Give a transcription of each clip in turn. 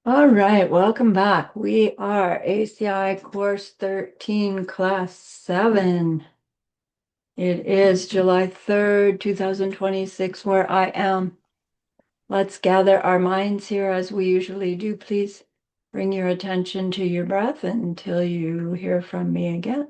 All right, welcome back. We are ACI Course 13, Class 7. It is July 3rd, 2026, where I am. Let's gather our minds here as we usually do. Please bring your attention to your breath until you hear from me again.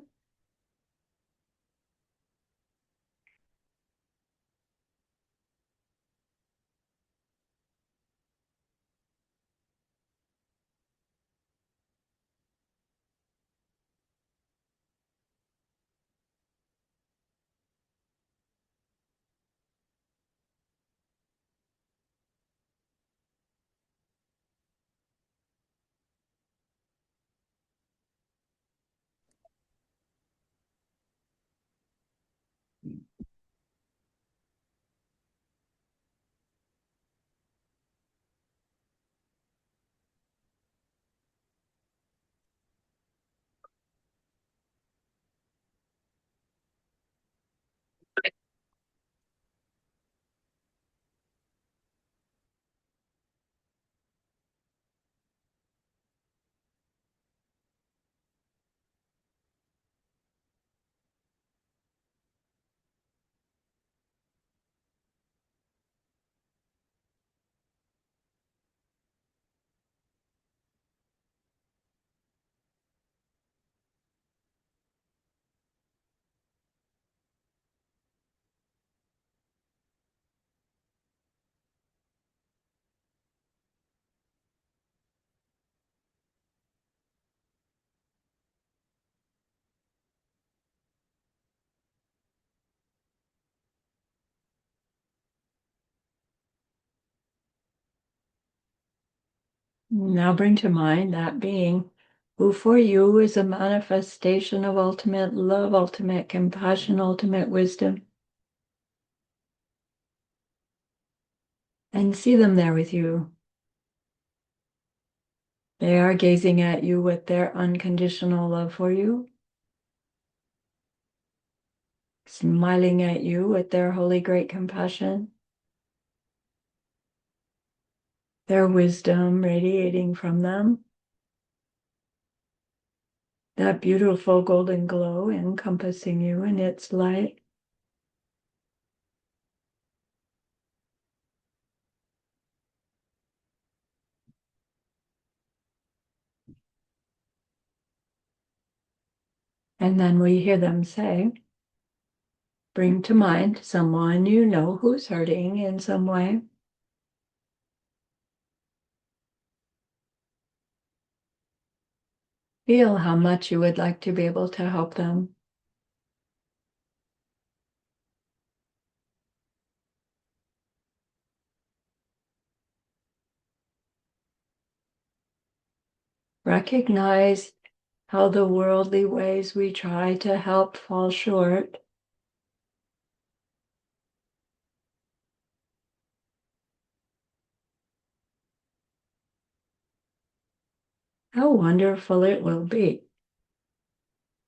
Now bring to mind that being who for you is a manifestation of ultimate love, ultimate compassion, ultimate wisdom, and see them there with you. They are gazing at you with their unconditional love for you, smiling at you with their holy great compassion, their wisdom radiating from them, that beautiful golden glow encompassing you in its light. And then we hear them say, bring to mind someone you know who's hurting in some way. Feel how much you would like to be able to help them. Recognize how the worldly ways we try to help fall short. How wonderful it will be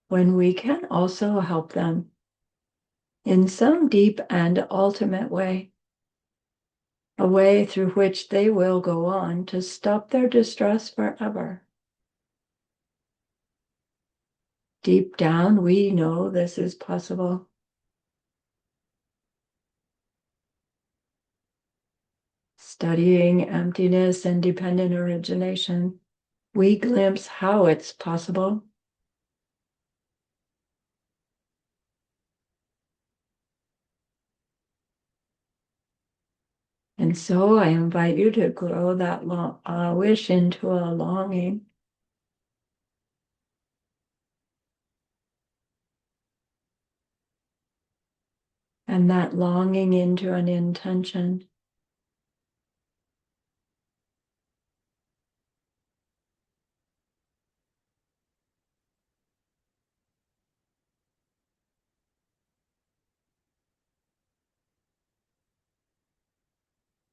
when we can also help them in some deep and ultimate way, a way through which they will go on to stop their distress forever. Deep down, we know this is possible. Studying emptiness and dependent origination, we glimpse how it's possible. And so I invite you to grow that wish into a longing. And that longing into an intention.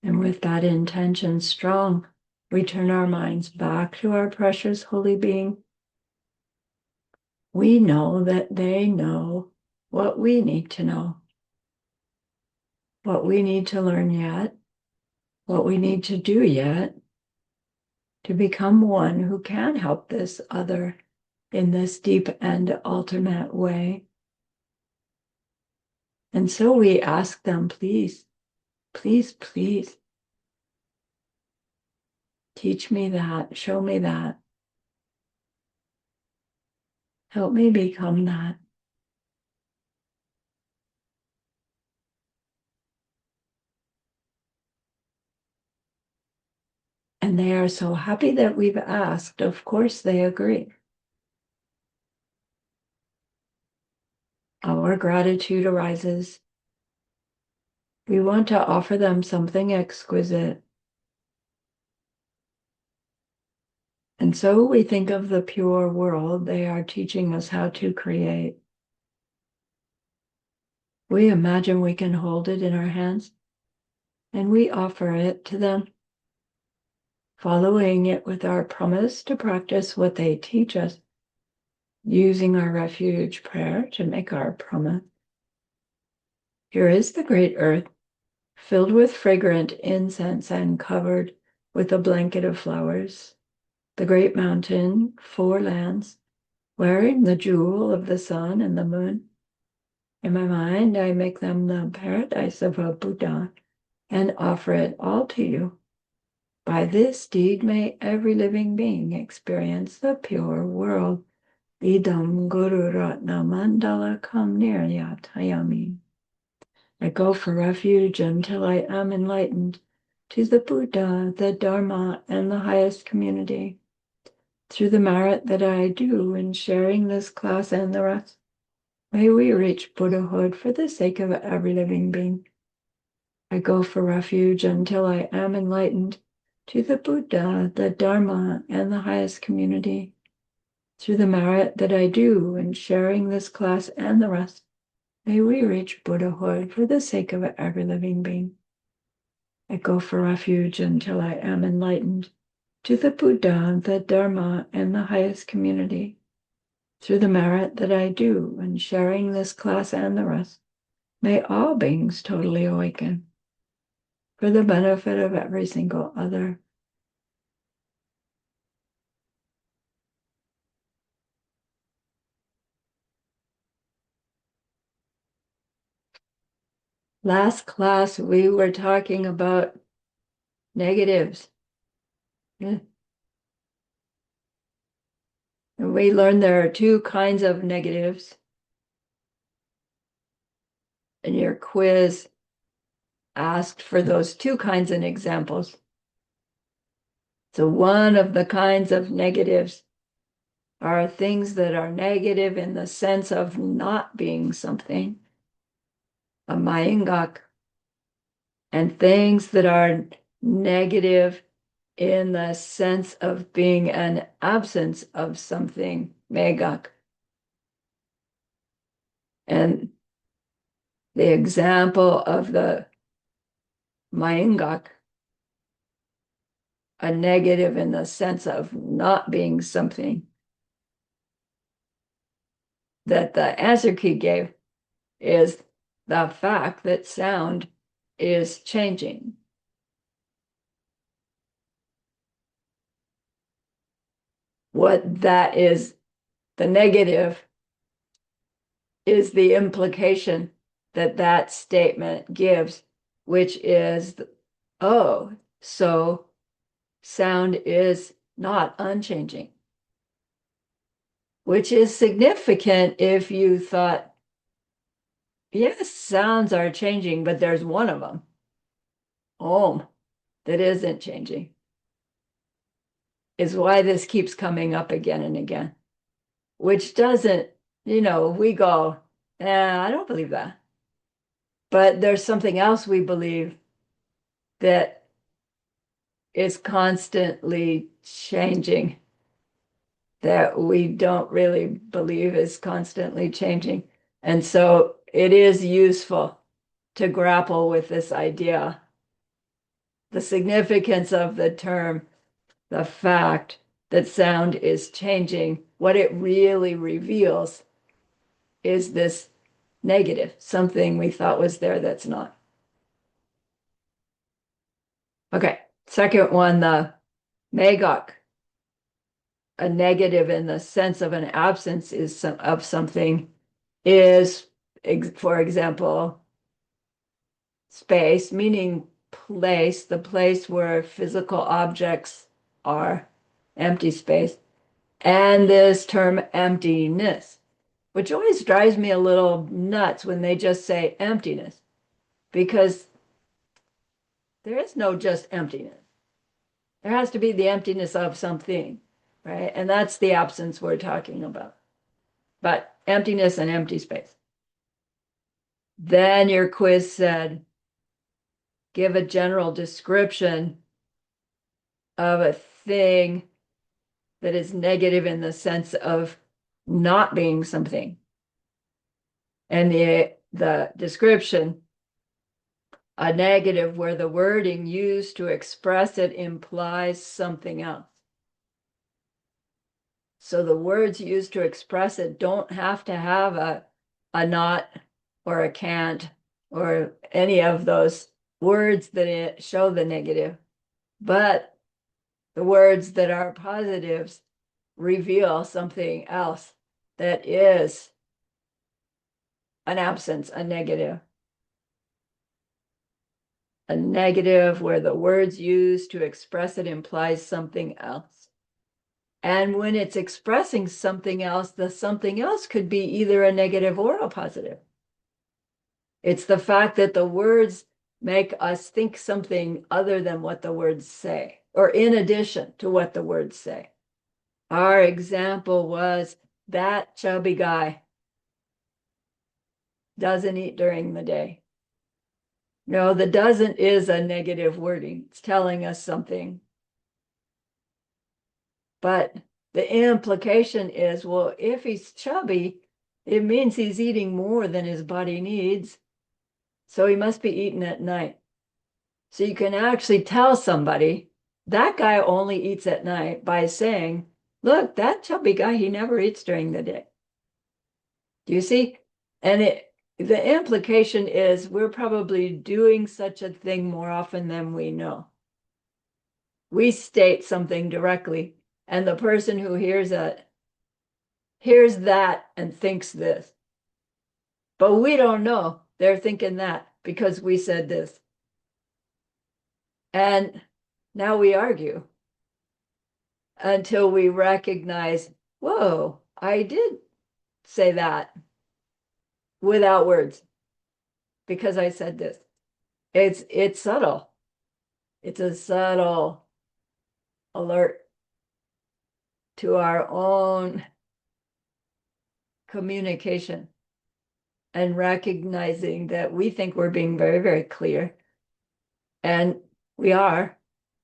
And with that intention strong, we turn our minds back to our precious holy being. We know that they know what we need to know, what we need to learn yet, what we need to do yet, to become one who can help this other in this deep and ultimate way. And so we ask them, please, please, please, teach me that, show me that, help me become that. And they are so happy that we've asked. Of course, they agree. Our gratitude arises. We want to offer them something exquisite. And so we think of the pure world they are teaching us how to create. We imagine we can hold it in our hands, and we offer it to them, following it with our promise to practice what they teach us, using our refuge prayer to make our promise. Here is the great earth, filled with fragrant incense and covered with a blanket of flowers. The great mountain, 4 lands, wearing the jewel of the sun and the moon. In my mind, I make them the paradise of a Buddha and offer it all to you. By this deed, may every living being experience the pure world. Idam Guru Ratna Mandala Kam Niryatayami. I go for refuge until I am enlightened to the Buddha, the Dharma, and the highest community. Through the merit that I do in sharing this class and the rest, may we reach Buddhahood for the sake of every living being. I go for refuge until I am enlightened to the Buddha, the Dharma, and the highest community. Through the merit that I do in sharing this class and the rest, may we reach Buddhahood for the sake of every living being. I go for refuge until I am enlightened to the Buddha, the Dharma, and the highest community. Through the merit that I do in sharing this class and the rest, may all beings totally awaken for the benefit of every single other. Last class, we were talking about negatives. And we learned there are 2 kinds of negatives. And your quiz asked for those 2 kinds of examples. So one of the kinds of negatives are things that are negative in the sense of not being something, a mayingak, and things that are negative in the sense of being an absence of something, megak. And the example of the mayingak, a negative in the sense of not being something, that the answer key gave is the fact that sound is changing. What that is, the negative is the implication that that statement gives, which is, oh, so sound is not unchanging, which is significant if you thought, yes, sounds are changing, but there's one of them, Om, that isn't changing, is why this keeps coming up again and again, which doesn't, we go, I don't believe that. But there's something else we believe that is constantly changing that we don't really believe is constantly changing. And so it is useful to grapple with this idea, the significance of the term, the fact that sound is changing. What it really reveals is this negative, something we thought was there that's not. Okay, second one, the Magog, a negative in the sense of an absence of something, is, for example, space, meaning place, the place where physical objects are, empty space, and this term emptiness, which always drives me a little nuts when they just say emptiness, because there is no just emptiness. There has to be the emptiness of something, right? And that's the absence we're talking about. But emptiness and empty space. Then your quiz said, give a general description of a thing that is negative in the sense of not being something. And the description, a negative where the wording used to express it implies something else. So the words used to express it don't have to have a not or a can't or any of those words that show the negative, but the words that are positives reveal something else that is an absence, a negative. A negative where the words used to express it implies something else. And when it's expressing something else, the something else could be either a negative or a positive. It's the fact that the words make us think something other than what the words say, or in addition to what the words say. Our example was that chubby guy doesn't eat during the day. No, the doesn't is a negative wording. It's telling us something. But the implication is, well, if he's chubby, it means he's eating more than his body needs. So he must be eating at night. So you can actually tell somebody that guy only eats at night by saying, look, that chubby guy, he never eats during the day. Do you see? And the implication is we're probably doing such a thing more often than we know. We state something directly, and the person who hears it hears that and thinks this. But we don't know they're thinking that because we said this. And now we argue until we recognize, whoa, I did say that without words because I said this. It's subtle. It's a subtle alert to our own communication and recognizing that we think we're being very, very clear. And we are.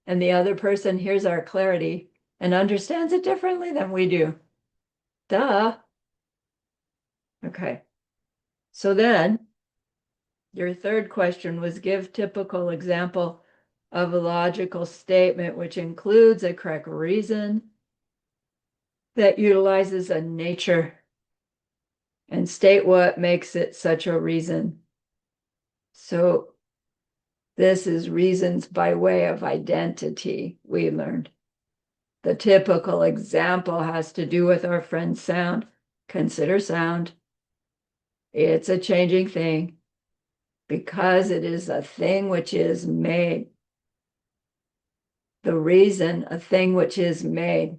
And the other person hears our clarity and understands it differently than we do. Duh. Okay. So then your third question was give typical example of a logical statement which includes a correct reason that utilizes a nature and state what makes it such a reason. So this is reasons by way of identity, we learned. The typical example has to do with our friend sound. Consider sound. It's a changing thing because it is a thing which is made. The reason, a thing which is made,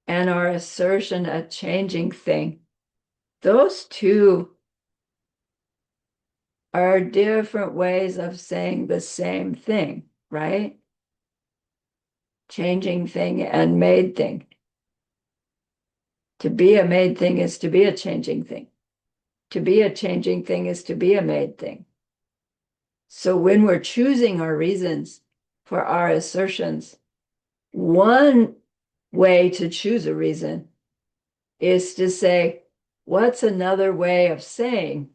and our assertion, a changing thing. Those two are different ways of saying the same thing, right? Changing thing and made thing. To be a made thing is to be a changing thing. To be a changing thing is to be a made thing. So when we're choosing our reasons for our assertions, one way to choose a reason is to say, what's another way of saying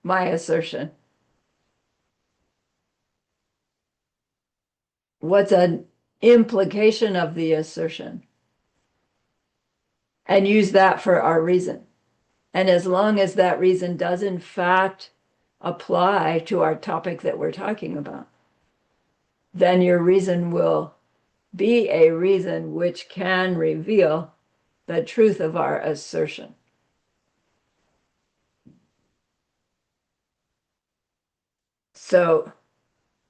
my assertion? What's an implication of the assertion? And use that for our reason. And as long as that reason does in fact apply to our topic that we're talking about, then your reason will be a reason which can reveal the truth of our assertion. So,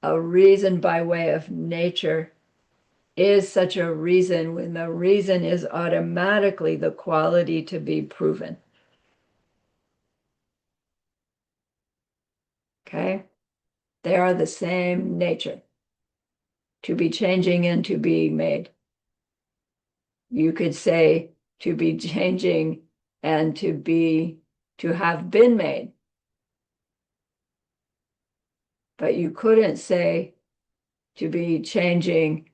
a reason by way of nature is such a reason when the reason is automatically the quality to be proven. Okay? They are the same nature, to be changing and to be made. You could say to be changing and to have been made. But you couldn't say to be changing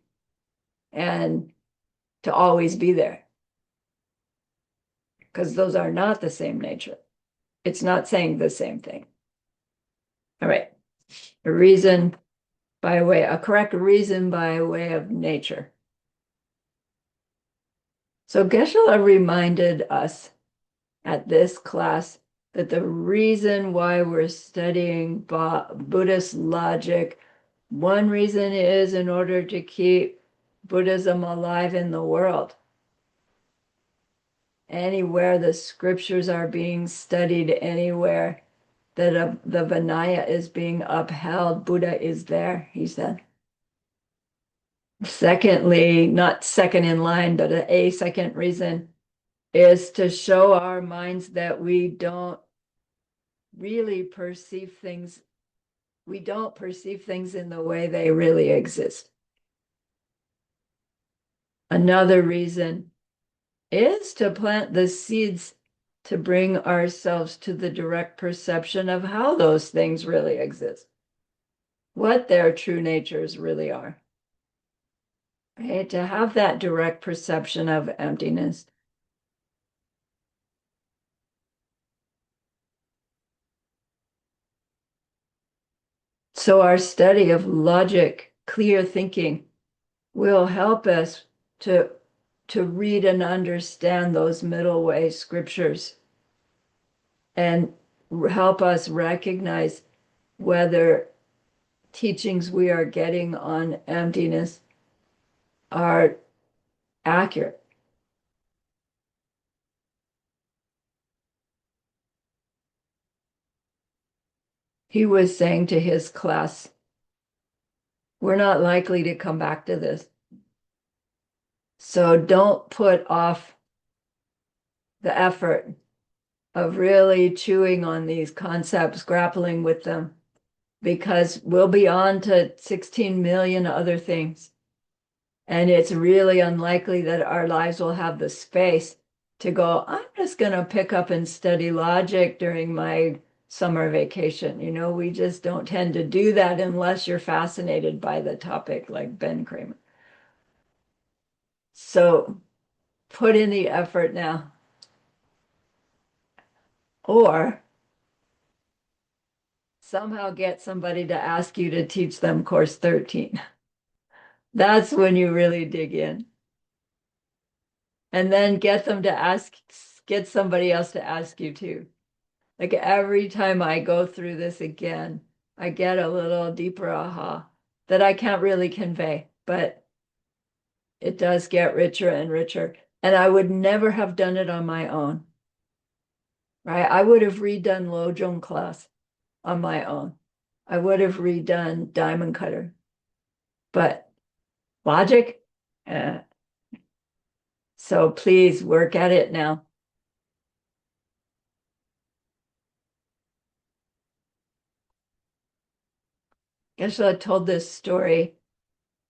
and to always be there, because those are not the same nature. It's not saying the same thing. All right. A correct reason by way of nature. So Geshe-la reminded us at this class that the reason why we're studying Buddhist logic, one reason is in order to keep Buddhism alive in the world. Anywhere the scriptures are being studied, anywhere that the Vinaya is being upheld, Buddha is there, he said. Secondly, not second in line, but a second reason is to show our minds that we don't really perceive things, we don't perceive things in the way they really exist. Another reason is to plant the seeds to bring ourselves to the direct perception of how those things really exist, what their true natures really are. Right? To have that direct perception of emptiness. So our study of logic, clear thinking, will help us to read and understand those middle way scriptures and help us recognize whether teachings we are getting on emptiness are accurate. He was saying to his class, we're not likely to come back to this. So don't put off the effort of really chewing on these concepts, grappling with them, because we'll be on to 16 million other things. And it's really unlikely that our lives will have the space to go, I'm just going to pick up and study logic during my summer vacation. You know, we just don't tend to do that unless you're fascinated by the topic like Ben Kramer. So put in the effort now. Or somehow get somebody to ask you to teach them course 13. That's when you really dig in. And then get them to get somebody else to ask you too. Like every time I go through this again, I get a little deeper aha that I can't really convey, but it does get richer and richer. And I would never have done it on my own, right? I would have redone Lojong class on my own. I would have redone Diamond Cutter, but logic, eh. So please work at it now. Geshe told this story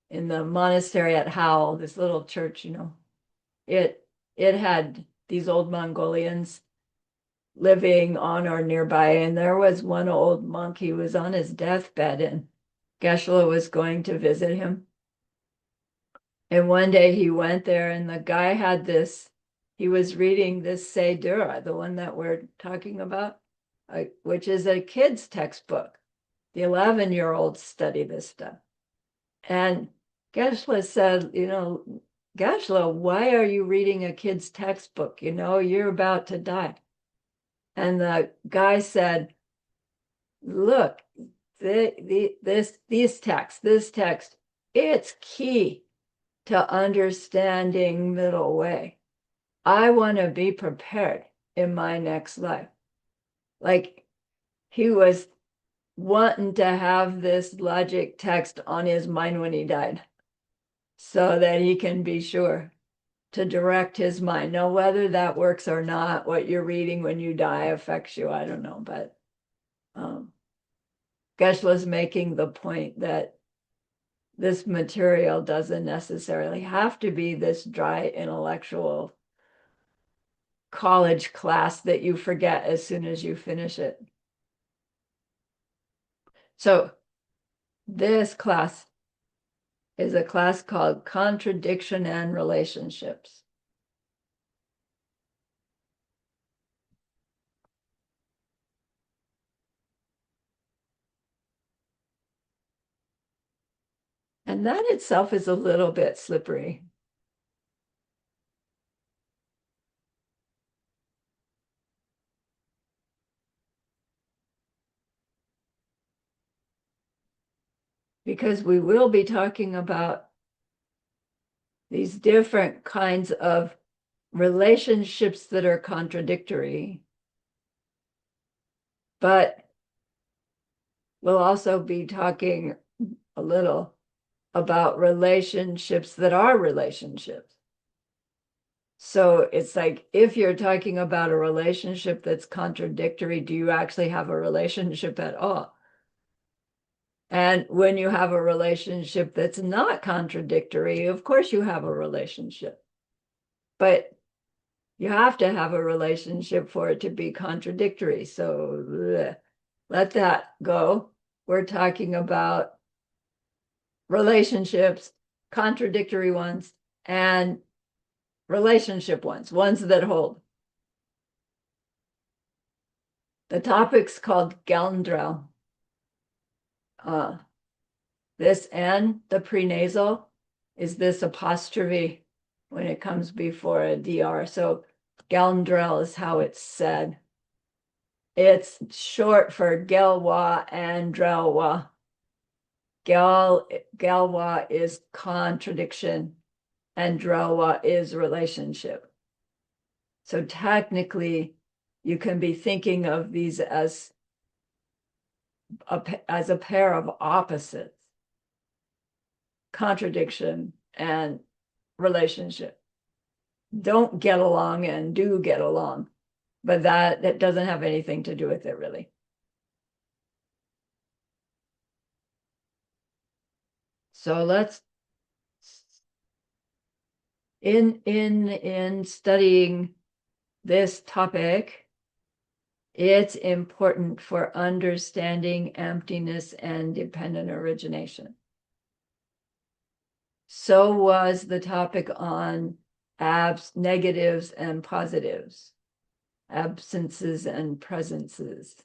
in the monastery at Howell, this little church, you know. It had these old Mongolians living on or nearby, and there was one old monk. He was on his deathbed, and Geshe was going to visit him. And one day he went there, and the guy had this. He was reading this Seidura, the one that we're talking about, which is a kid's textbook. The 11-year-olds study this stuff. And Geshe said, you know, Geshe, why are you reading a kid's textbook? You know, you're about to die. And the guy said, look, this text it's key to understanding middle way. I want to be prepared in my next life. Like he was wanting to have this logic text on his mind when he died so that he can be sure to direct his mind. Now, whether that works or not, what you're reading when you die affects you, I don't know. But Geshe-la's making the point that this material doesn't necessarily have to be this dry intellectual college class that you forget as soon as you finish it. So this class is a class called Contradiction and Relationships. And that itself is a little bit slippery. Because we will be talking about these different kinds of relationships that are contradictory, but we'll also be talking a little about relationships that are relationships. So it's like, if you're talking about a relationship that's contradictory, do you actually have a relationship at all? And when you have a relationship that's not contradictory, of course you have a relationship. But you have to have a relationship for it to be contradictory. So let that go. We're talking about relationships, contradictory ones, and relationship ones that hold. The topic's called Gelndrel. This N, the prenasal, is this apostrophe when it comes before a DR. So Gelndrel is how it's said. It's short for Gelwa and Drelwa. Gelwa is contradiction and Drelwa is relationship. So technically, you can be thinking of these as a pair of opposites, contradiction and relationship. Don't get along and do get along, but that doesn't have anything to do with it, really. So let's, in studying this topic, it's important for understanding emptiness and dependent origination. So was the topic on negatives and positives, absences and presences.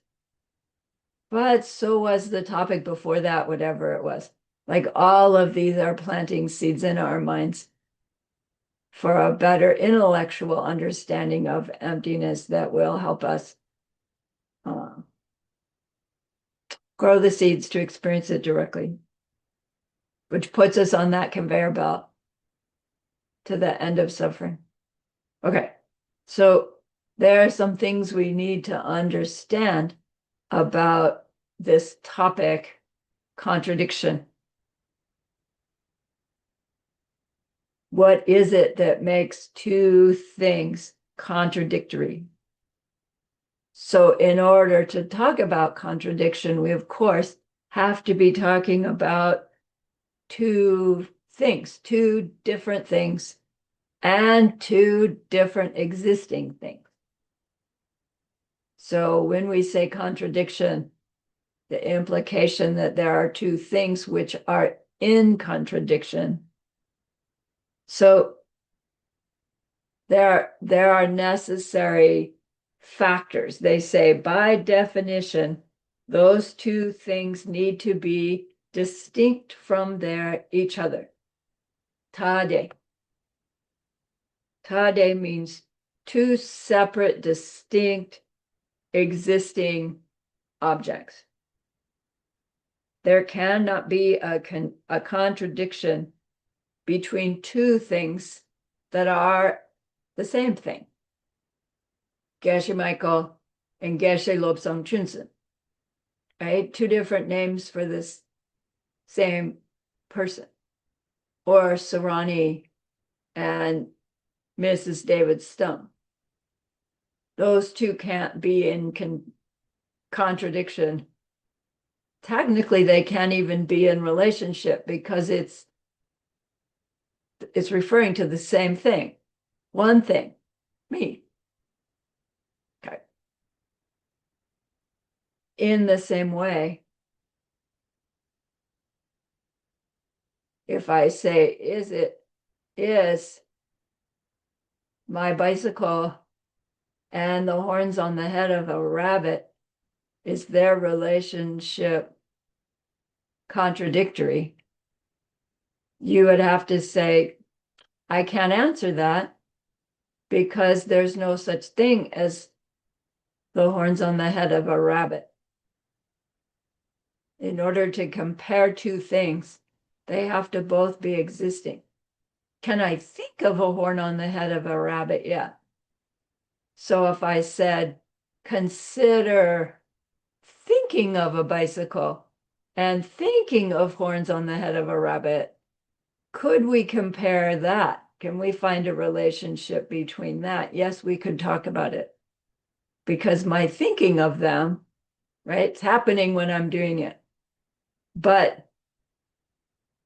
But so was the topic before that, whatever it was. Like, all of these are planting seeds in our minds for a better intellectual understanding of emptiness that will help us grow the seeds to experience it directly, which puts us on that conveyor belt to the end of suffering. Okay, so there are some things we need to understand about this topic, contradiction. What is it that makes two things contradictory? So in order to talk about contradiction, we of course have to be talking about two things, two different things, and two different existing things. So when we say contradiction, the implication that there are two things which are in contradiction. So there are necessary factors. They say, by definition, those two things need to be distinct from each other. Tade. Tade means two separate, distinct, existing objects. there cannot be a contradiction between two things that are the same thing. Geshe Michael and Geshe Lobsang Chunsen, right? Two different names for this same person. Or Sarani and Mrs. David Stone. Those two can't be in contradiction. Technically, they can't even be in relationship because it's referring to the same thing. One thing, me. Okay. In the same way, if I say, is my bicycle and the horns on the head of a rabbit, is their relationship contradictory? You would have to say, I can't answer that because there's no such thing as the horns on the head of a rabbit. In order to compare two things, they have to both be existing. Can I think of a horn on the head of a rabbit? Yeah. So if I said, consider thinking of a bicycle and thinking of horns on the head of a rabbit, could we compare that? Can we find a relationship between that? Yes, we could talk about it because my thinking of them, right, it's happening when I'm doing it. But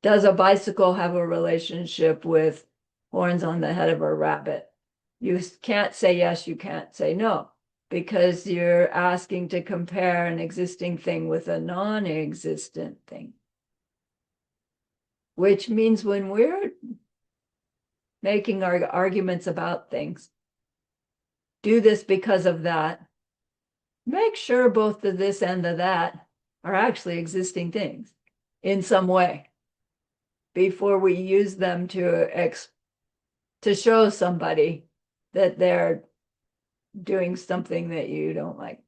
does a bicycle have a relationship with horns on the head of a rabbit? You can't say yes, you can't say no, because you're asking to compare an existing thing with a non-existent thing. Which means when we're making our arguments about things, do this because of that, make sure both the this and the that are actually existing things in some way before we use them to show somebody that they're doing something that you don't like.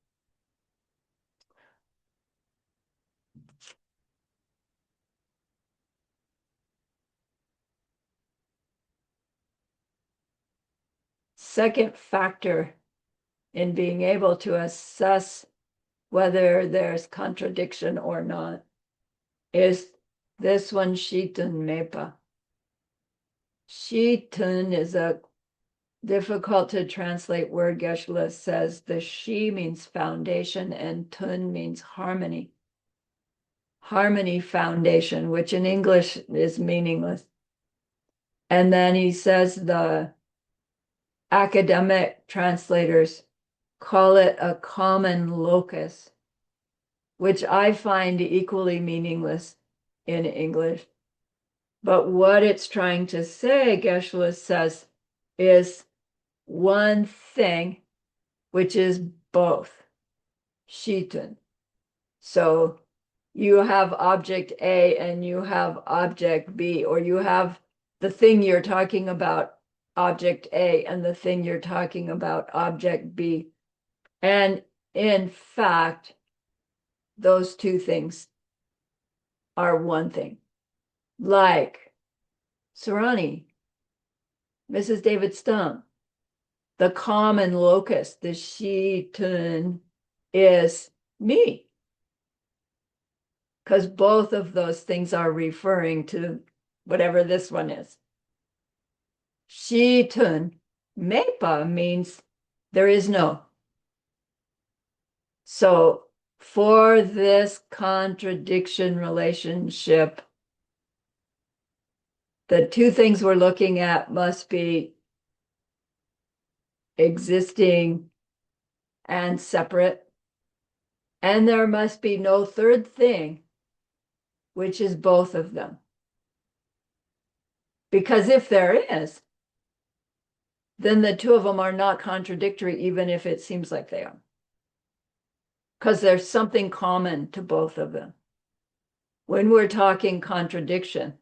Second factor in being able to assess whether there's contradiction or not is this one, Shitun Mepa. Shitun is a difficult to translate word. Geshe says the Shi means foundation and Tun means harmony. Harmony foundation, which in English is meaningless. And then he says the academic translators call it a common locus, which I find equally meaningless in English. But what it's trying to say, Geshe says, is one thing, which is both, Shitun. So you have object A and you have object B, or you have the thing you're talking about, object A, and the thing you're talking about, object B. And in fact, those two things are one thing. Like Sarani, Mrs. David Stone, the common locus, the Shitun, is me. Because both of those things are referring to whatever this one is. Shitun, Mepa means there is no. So for this contradiction relationship, the two things we're looking at must be existing and separate. And there must be no third thing, which is both of them. Because if there is, then the two of them are not contradictory, even if it seems like they are. Because there's something common to both of them. When we're talking contradiction,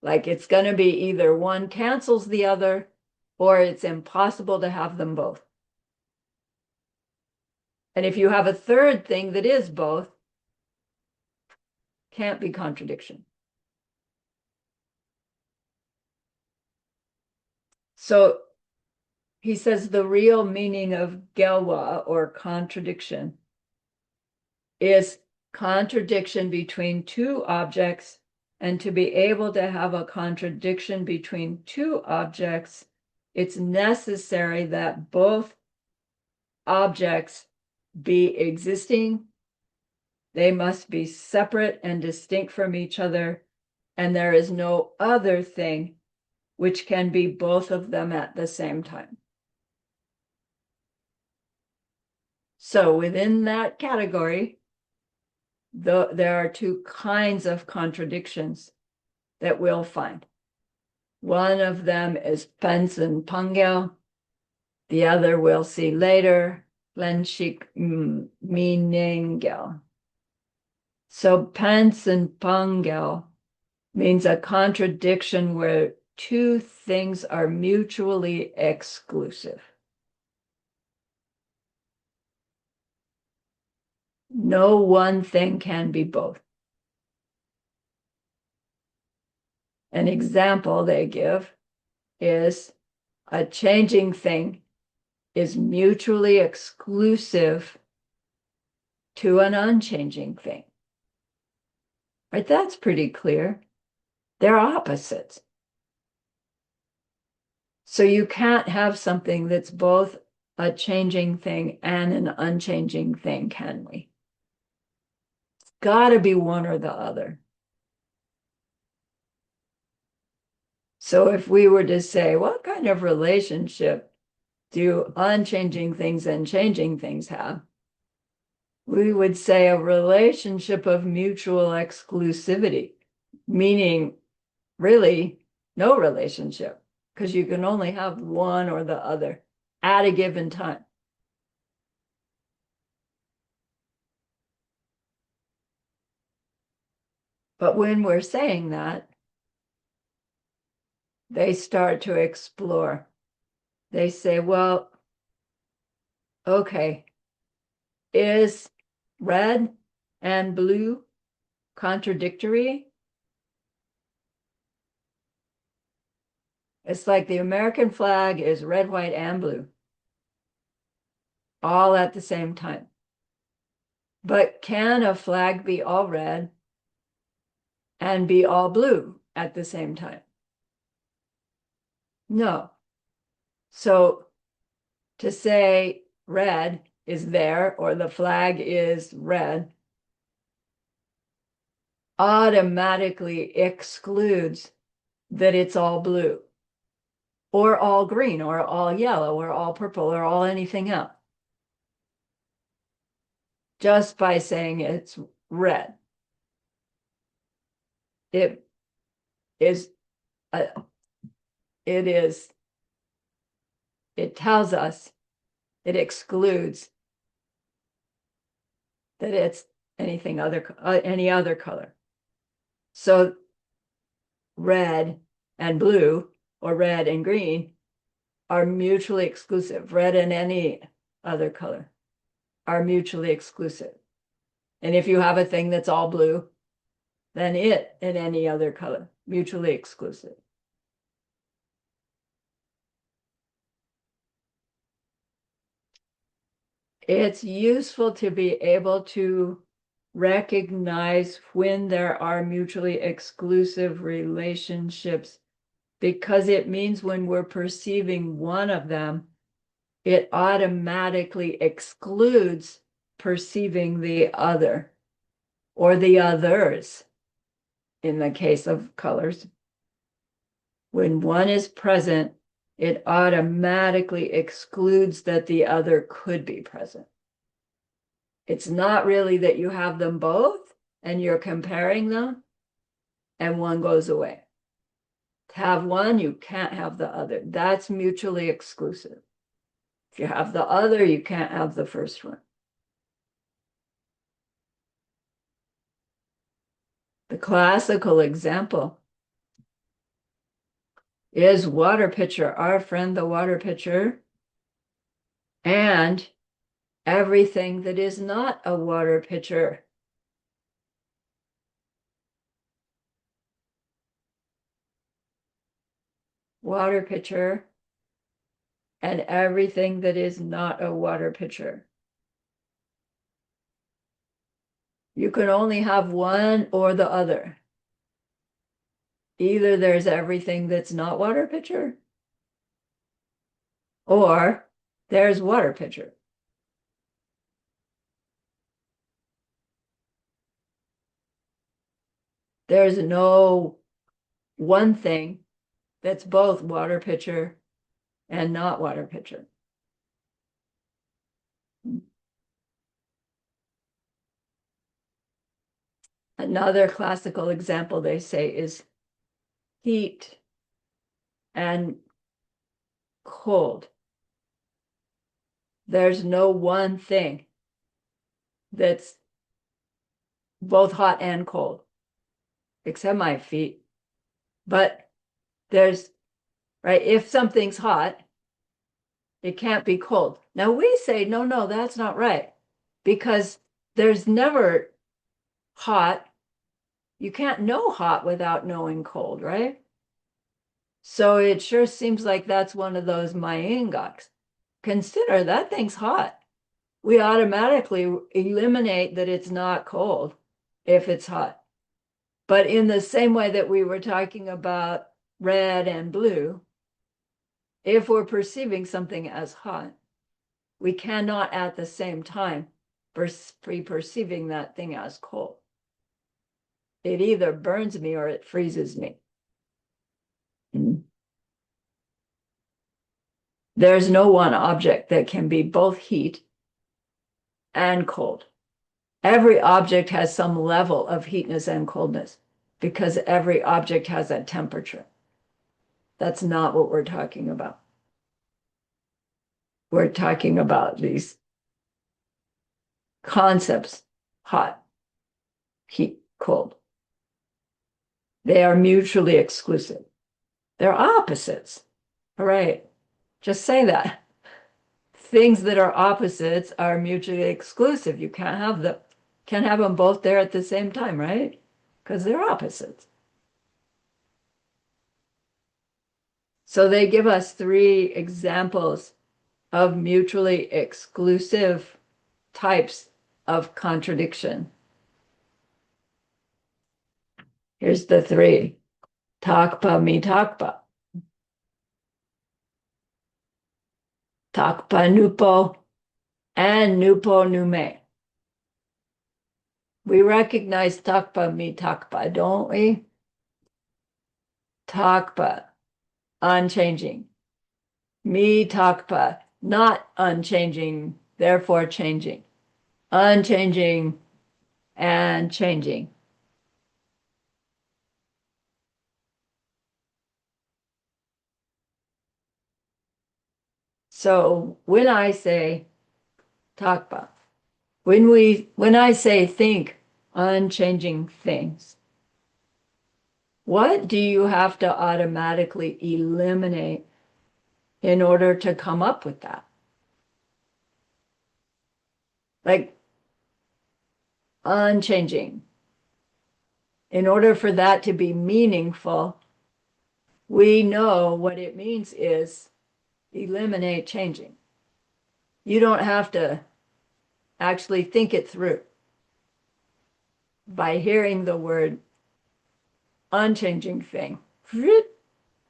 like it's going to be either one cancels the other, or it's impossible to have them both. And if you have a third thing that is both, can't be contradiction. So he says the real meaning of gelwa, or contradiction, is contradiction between two objects, and to be able to have a contradiction between two objects, it's necessary that both objects be existing. They must be separate and distinct from each other, and there is no other thing which can be both of them at the same time. So within that category, there are two kinds of contradictions that we'll find. One of them is Pensen Pangel. The other we'll see later, Lenshik Minengel. So Pensen Pangel means a contradiction where two things are mutually exclusive. No one thing can be both. An example they give is a changing thing is mutually exclusive to an unchanging thing. Right? That's pretty clear. They're opposites. So you can't have something that's both a changing thing and an unchanging thing, can we? It's got to be one or the other. So if we were to say, what kind of relationship do unchanging things and changing things have? We would say a relationship of mutual exclusivity, meaning really no relationship, because you can only have one or the other at a given time. But when we're saying that, they start to explore. They say, well, okay, is red and blue contradictory? It's like the American flag is red, white, and blue, all at the same time. But can a flag be all red and be all blue at the same time? No. So to say red is there or the flag is red automatically excludes that it's all blue or all green or all yellow or all purple or all anything else, just by saying it's red. It is it tells us, it excludes that it's anything other, any other color. So red and blue or red and green are mutually exclusive. Red and any other color are mutually exclusive. And if you have a thing that's all blue, then it and any other color, mutually exclusive. It's useful to be able to recognize when there are mutually exclusive relationships, because it means when we're perceiving one of them, it automatically excludes perceiving the other or the others in the case of colors. When one is present, it automatically excludes that the other could be present. It's not really that you have them both and you're comparing them and one goes away. To have one, you can't have the other. That's mutually exclusive. If you have the other, you can't have the first one. The classical example is water pitcher, our friend the water pitcher, and everything that is not a water pitcher. water pitcher and everything that is not a water pitcher. You can only have one or the other. Either there's everything that's not water pitcher, or there's water pitcher. There's no one thing that's both water pitcher and not water pitcher. Another classical example they say is heat and cold. There's no one thing that's both hot and cold, except my feet. But there's, right, if something's hot, it can't be cold. Now we say, no, that's not right, because there's never hot. You can't know hot without knowing cold, right? So it sure seems like that's one of those Mayangaks. Consider that thing's hot. We automatically eliminate that it's not cold if it's hot. But in the same way that we were talking about red and blue, if we're perceiving something as hot, we cannot at the same time be perceiving that thing as cold. It either burns me or it freezes me. There's no one object that can be both heat and cold. Every object has some level of heatness and coldness because every object has a temperature. That's not what we're talking about. We're talking about these concepts, hot, heat, cold. They are mutually exclusive. They're opposites. All right, just say that. Things that are opposites are mutually exclusive. You can't have them both there at the same time, right? Because they're opposites. So they give us 3 examples of mutually exclusive types of contradiction. Here's the 3. Takpa mi takpa. Takpa nupo and nupo nume. We recognize takpa mi takpa, don't we? Takpa, unchanging. Mi takpa, not unchanging, therefore changing. Unchanging and changing. So when I say takpa, when I say think unchanging things, what do you have to automatically eliminate in order to come up with that? Like unchanging. In order for that to be meaningful, we know what it means is eliminate changing. You don't have to actually think it through. By hearing the word unchanging thing,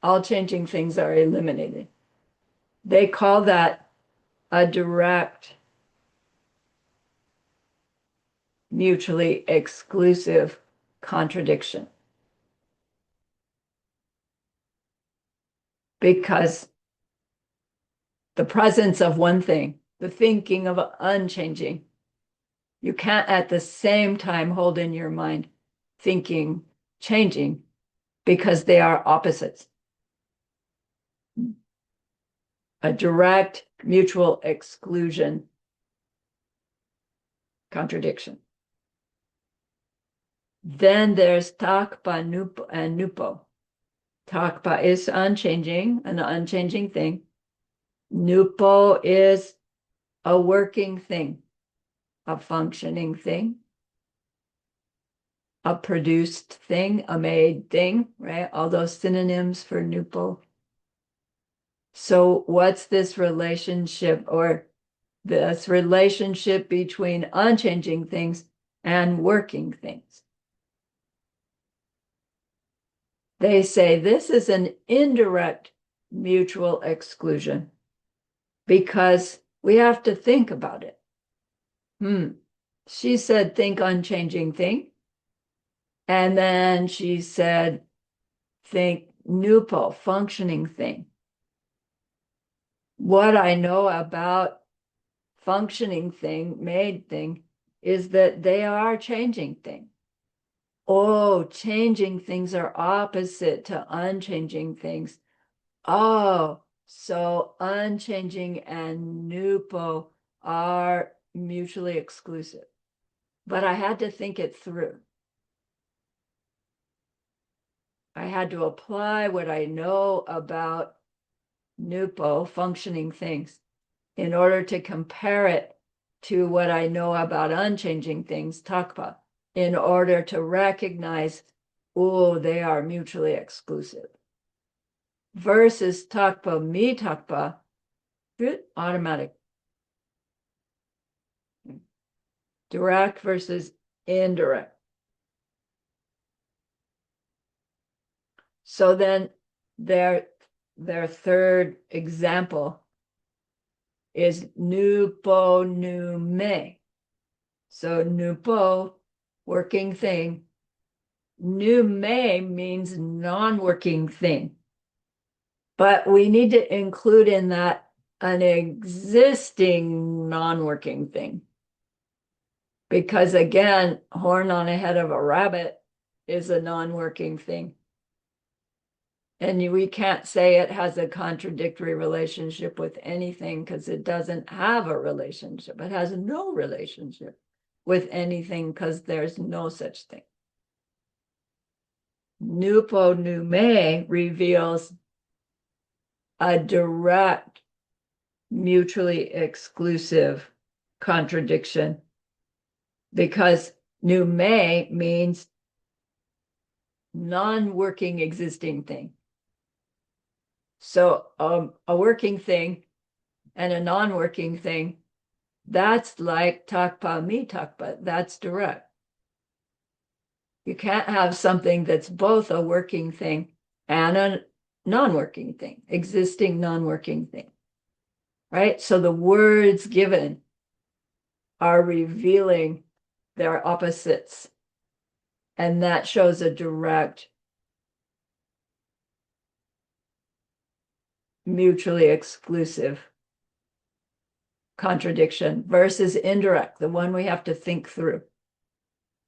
all changing things are eliminated. They call that a direct, mutually exclusive contradiction. Because the presence of one thing, the thinking of unchanging, you can't at the same time hold in your mind thinking changing because they are opposites. A direct mutual exclusion contradiction. Then there's takpa nupo and nupo. Takpa is unchanging, an unchanging thing. Nupo is a working thing, a functioning thing, a produced thing, a made thing, right? All those synonyms for nupo. So what's this relationship or this relationship between unchanging things and working things? They say this is an indirect mutual exclusion because we have to think about it. She said, think unchanging thing. And then she said, think NUPO, functioning thing. What I know about functioning thing, made thing, is that they are changing thing. Oh, changing things are opposite to unchanging things. Oh, so unchanging and NUPO are mutually exclusive. But I had to think it through. I had to apply what I know about NUPO, functioning things, in order to compare it to what I know about unchanging things, Takpa, in order to recognize, oh, they are mutually exclusive. Versus Takpa, mi Takpa, automatic. Direct versus indirect. So then their third example is nupo nume. So nupo, working thing. Nume means non-working thing. But we need to include in that an existing non-working thing. Because again, horn on a head of a rabbit is a non-working thing. And we can't say it has a contradictory relationship with anything because it doesn't have a relationship. It has no relationship with anything because there's no such thing. Nupo Nume reveals a direct, mutually exclusive contradiction because Nume means non-working existing thing. So a working thing and a non-working thing, that's like takpa mi takpa, that's direct. You can't have something that's both a working thing and a non-working thing, existing non-working thing, right? So the words given are revealing their opposites, and that shows a direct, mutually exclusive contradiction versus indirect, the one we have to think through.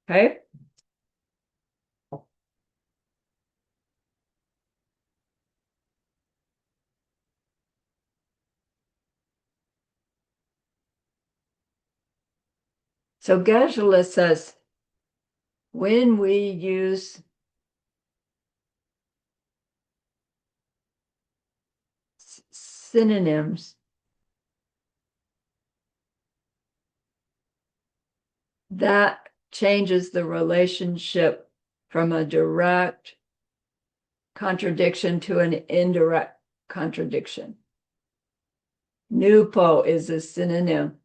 Okay? So Geshe says, when we use synonyms, that changes the relationship from a direct contradiction to an indirect contradiction. Nupo is a synonym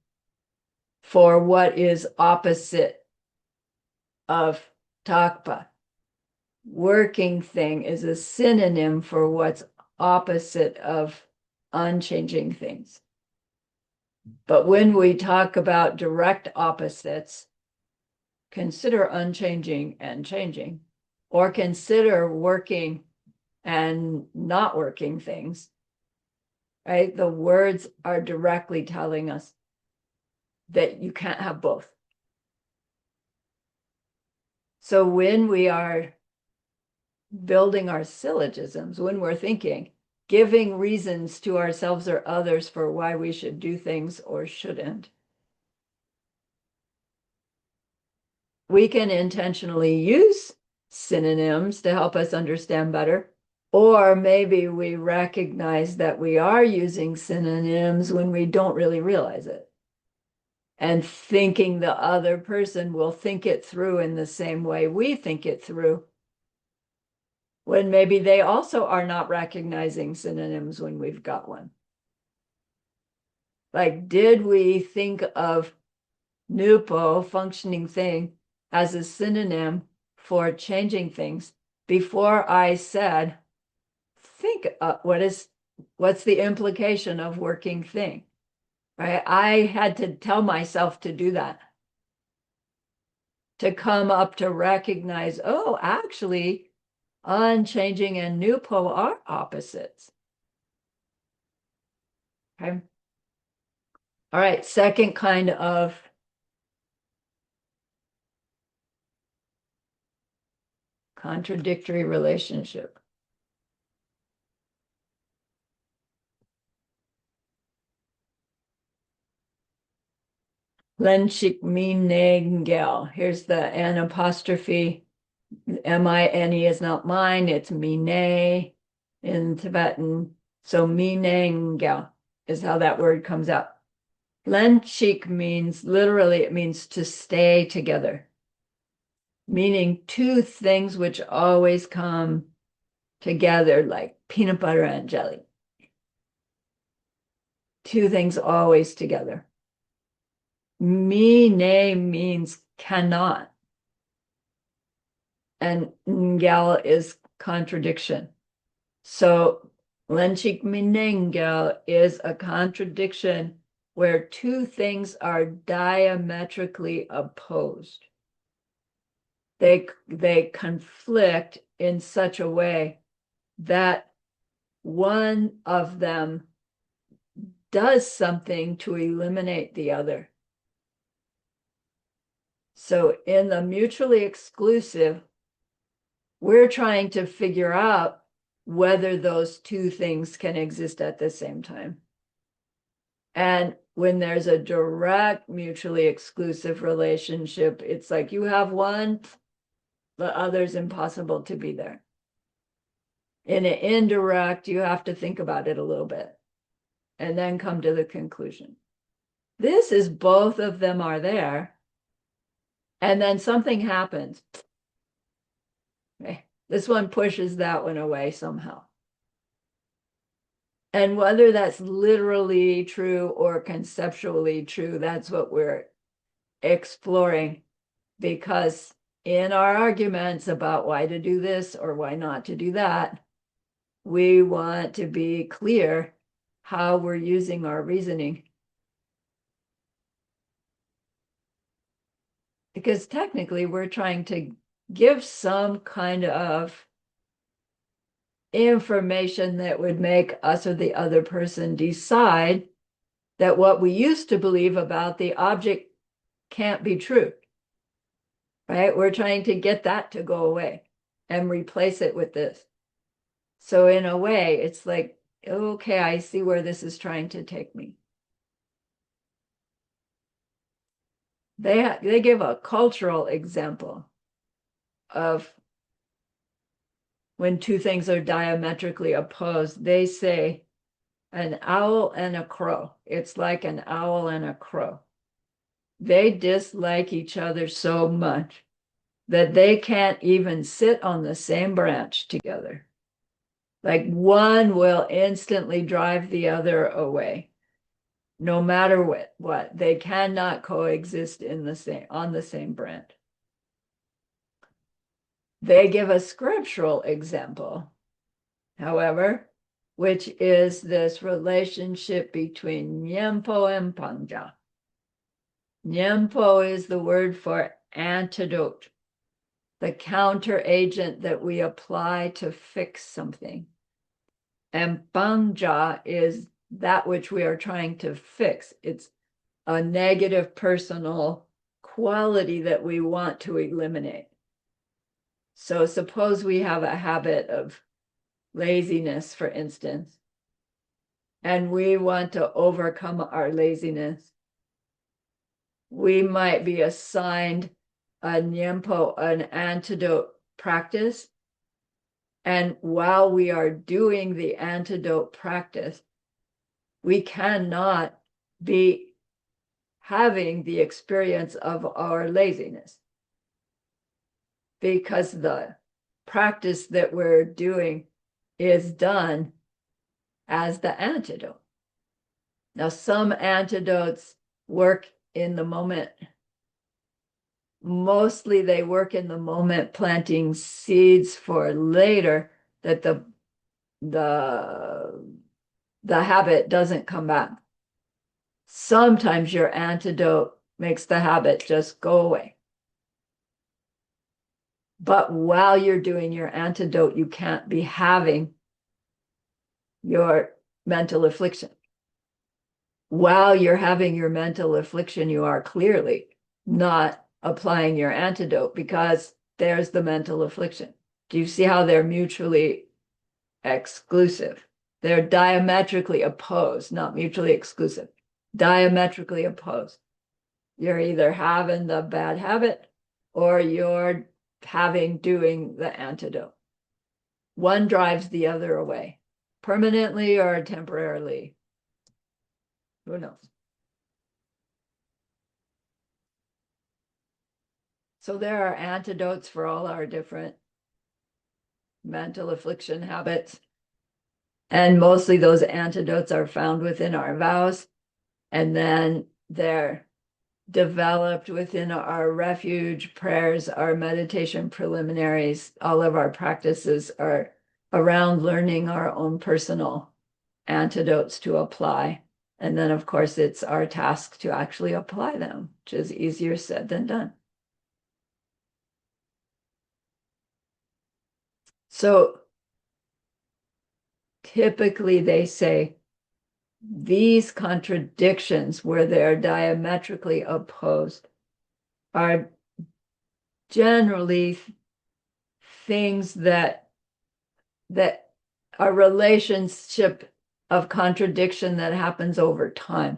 for what is opposite of takpa. Working thing is a synonym for what's opposite of unchanging things. But when we talk about direct opposites, consider unchanging and changing, or consider working and not working things, right? The words are directly telling us that you can't have both. So when we are building our syllogisms, when we're thinking, giving reasons to ourselves or others for why we should do things or shouldn't, we can intentionally use synonyms to help us understand better. Or maybe we recognize that we are using synonyms when we don't really realize it. And thinking the other person will think it through in the same way we think it through when maybe they also are not recognizing synonyms when we've got one. Like, did we think of nupo, functioning thing, as a synonym for changing things before I said, think what's the implication of working thing, right? I had to tell myself to do that, to come up to recognize, oh, actually, unchanging and nupo are opposites. Okay. All right, second kind of contradictory relationship. Lenshik minengel. Here's the N apostrophe. M-I-N-E is not mine, it's mine in Tibetan. So minengel is how that word comes out. Lenshik means, literally, it means to stay together, meaning two things which always come together, like peanut butter and jelly. Two things always together. Mine means cannot. And ngel is contradiction. So lenchik minengel is a contradiction where two things are diametrically opposed. They conflict in such a way that one of them does something to eliminate the other. So in the mutually exclusive, we're trying to figure out whether those two things can exist at the same time. And when there's a direct mutually exclusive relationship, it's like you have one, the other's impossible to be there. In an indirect, you have to think about it a little bit and then come to the conclusion. This is both of them are there, and then something happens. Okay. This one pushes that one away somehow. And whether that's literally true or conceptually true, that's what we're exploring, because in our arguments about why to do this or why not to do that, we want to be clear how we're using our reasoning. Because technically, we're trying to give some kind of information that would make us or the other person decide that what we used to believe about the object can't be true, right? We're trying to get that to go away and replace it with this. So in a way, it's like, okay, I see where this is trying to take me. They give a cultural example of when two things are diametrically opposed. They say an owl and a crow. It's like an owl and a crow. They dislike each other so much that they can't even sit on the same branch together. Like one will instantly drive the other away. No matter what, they cannot coexist on the same branch. They give a scriptural example, however, which is this relationship between Nyempo and Pangja. Nyempo is the word for antidote, the counter agent that we apply to fix something. And Pangja is that which we are trying to fix. It's a negative personal quality that we want to eliminate. So suppose we have a habit of laziness, for instance, and we want to overcome our laziness. We might be assigned a nyempo, an antidote practice. And while we are doing the antidote practice, we cannot be having the experience of our laziness, because the practice that we're doing is done as the antidote. Now, some antidotes work in the moment. Mostly they work in the moment, planting seeds for later that the habit doesn't come back. Sometimes your antidote makes the habit just go away. But while you're doing your antidote, you can't be having your mental affliction. While you're having your mental affliction, you are clearly not applying your antidote because there's the mental affliction. Do you see how they're mutually exclusive? They're diametrically opposed, not mutually exclusive. Diametrically opposed. You're either having the bad habit or you're doing the antidote. One drives the other away, permanently or temporarily. Who knows? So there are antidotes for all our different mental affliction habits. And mostly those antidotes are found within our vows. And then they're developed within our refuge prayers, our meditation preliminaries. All of our practices are around learning our own personal antidotes to apply. And then, of course, it's our task to actually apply them, which is easier said than done. So typically they say these contradictions where they're diametrically opposed are generally things that are relationship of contradiction that happens over time.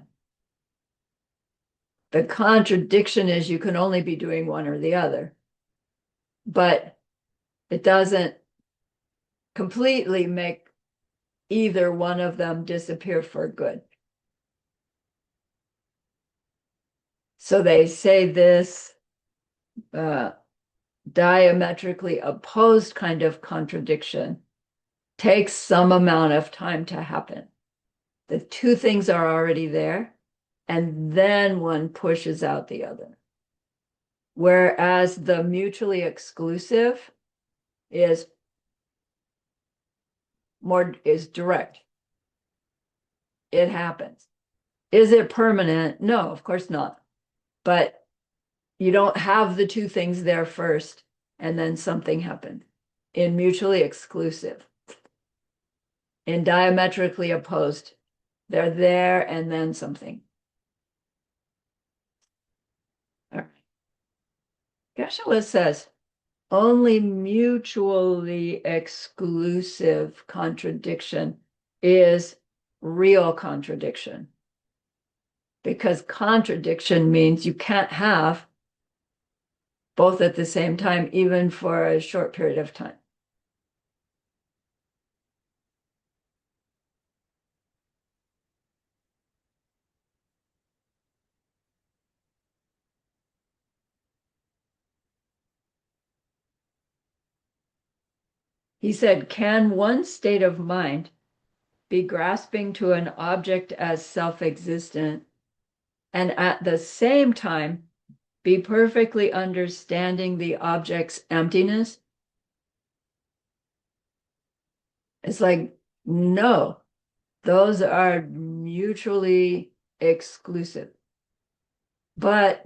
The contradiction is you can only be doing one or the other, but it doesn't completely make either one of them disappear for good. So they say this diametrically opposed kind of contradiction takes some amount of time to happen. The two things are already there, and then one pushes out the other. Whereas the mutually exclusive is direct. It happens. Is it permanent? No, of course not. But you don't have the two things there first and then something happened. In mutually exclusive, in diametrically opposed, they're there and then something. All right. Geshe-la says, only mutually exclusive contradiction is real contradiction. Because contradiction means you can't have both at the same time, even for a short period of time. He said, can one state of mind be grasping to an object as self-existent and at the same time be perfectly understanding the object's emptiness? It's like, no, those are mutually exclusive. But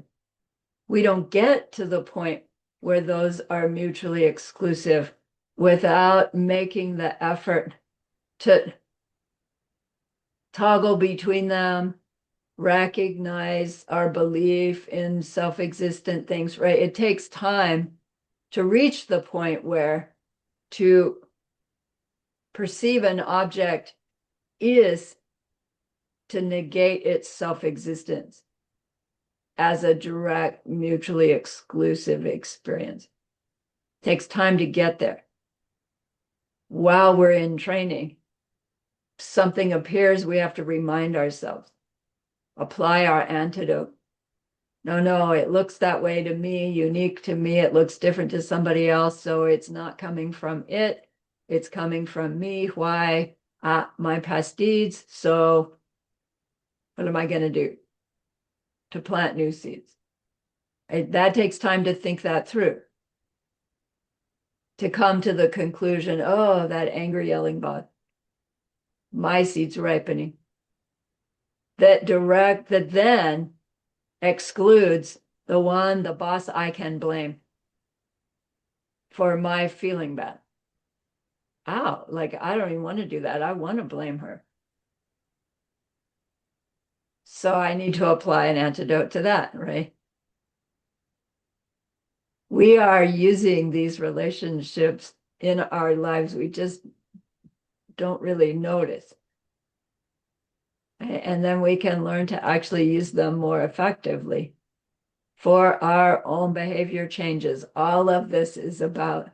we don't get to the point where those are mutually exclusive without making the effort to toggle between them, recognize our belief in self-existent things, right? It takes time to reach the point where to perceive an object is to negate its self-existence as a direct, mutually exclusive experience. It takes time to get there. While we're in training, something appears, we have to remind ourselves, apply our antidote. No, no, it looks that way to me, unique to me. It looks different to somebody else. So it's not coming from it. It's coming from me. Why? My past deeds. So what am I going to do to plant new seeds? That takes time to think that through, to come to the conclusion, oh, that angry yelling bot, my seed's ripening. That then excludes the boss I can blame for my feeling bad. Ow, like I don't even want to do that. I want to blame her. So I need to apply an antidote to that, right? We are using these relationships in our lives. We just don't really notice. And then we can learn to actually use them more effectively for our own behavior changes. All of this is about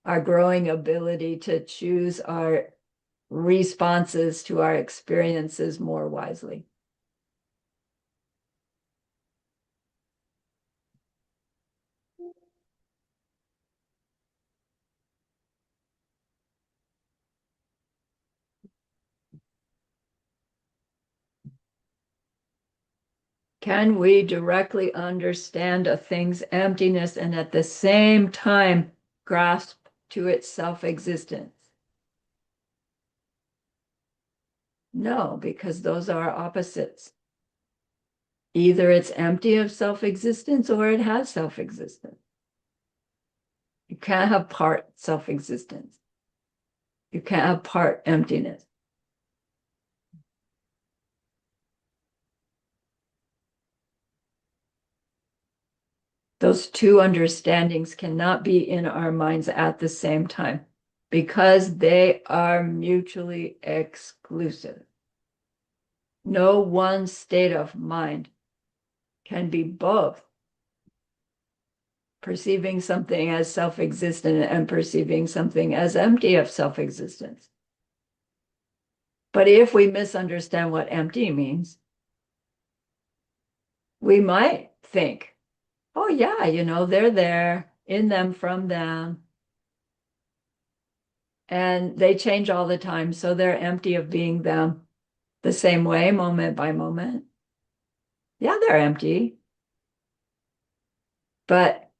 our growing ability to choose our responses to our experiences more wisely. Can we directly understand a thing's emptiness and at the same time grasp to its self-existence? No, because those are opposites. Either it's empty of self-existence or it has self-existence. You can't have part self-existence. You can't have part emptiness. Those two understandings cannot be in our minds at the same time because they are mutually exclusive. No one state of mind can be both perceiving something as self-existent and perceiving something as empty of self-existence. But if we misunderstand what empty means, we might think, oh yeah, they're there, in them, from them, and they change all the time, so they're empty of being them the same way, moment by moment. Yeah, they're empty. But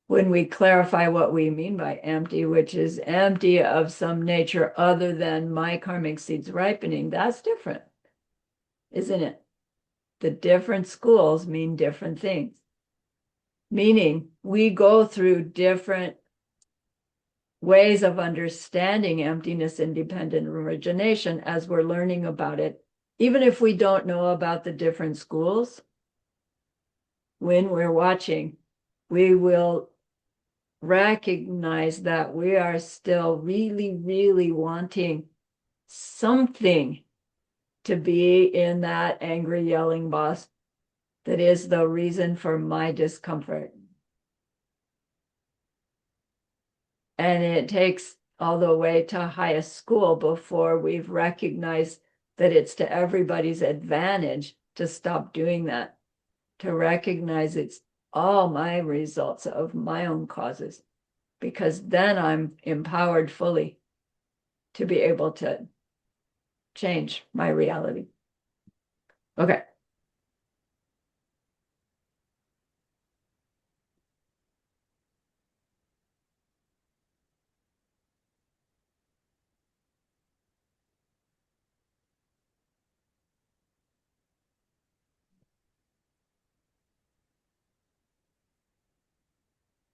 when we clarify what we mean by empty, which is empty of some nature other than my karmic seeds ripening, that's different, isn't it? The different schools mean different things, meaning we go through different ways of understanding emptiness independent origination as we're learning about it. Even if we don't know about the different schools, when we're watching, we will recognize that we are still really, really wanting something to be in that angry, yelling boss that is the reason for my discomfort. And it takes all the way to highest school before we've recognized that it's to everybody's advantage to stop doing that, to recognize it's all my results of my own causes, because then I'm empowered fully to be able to change my reality. Okay.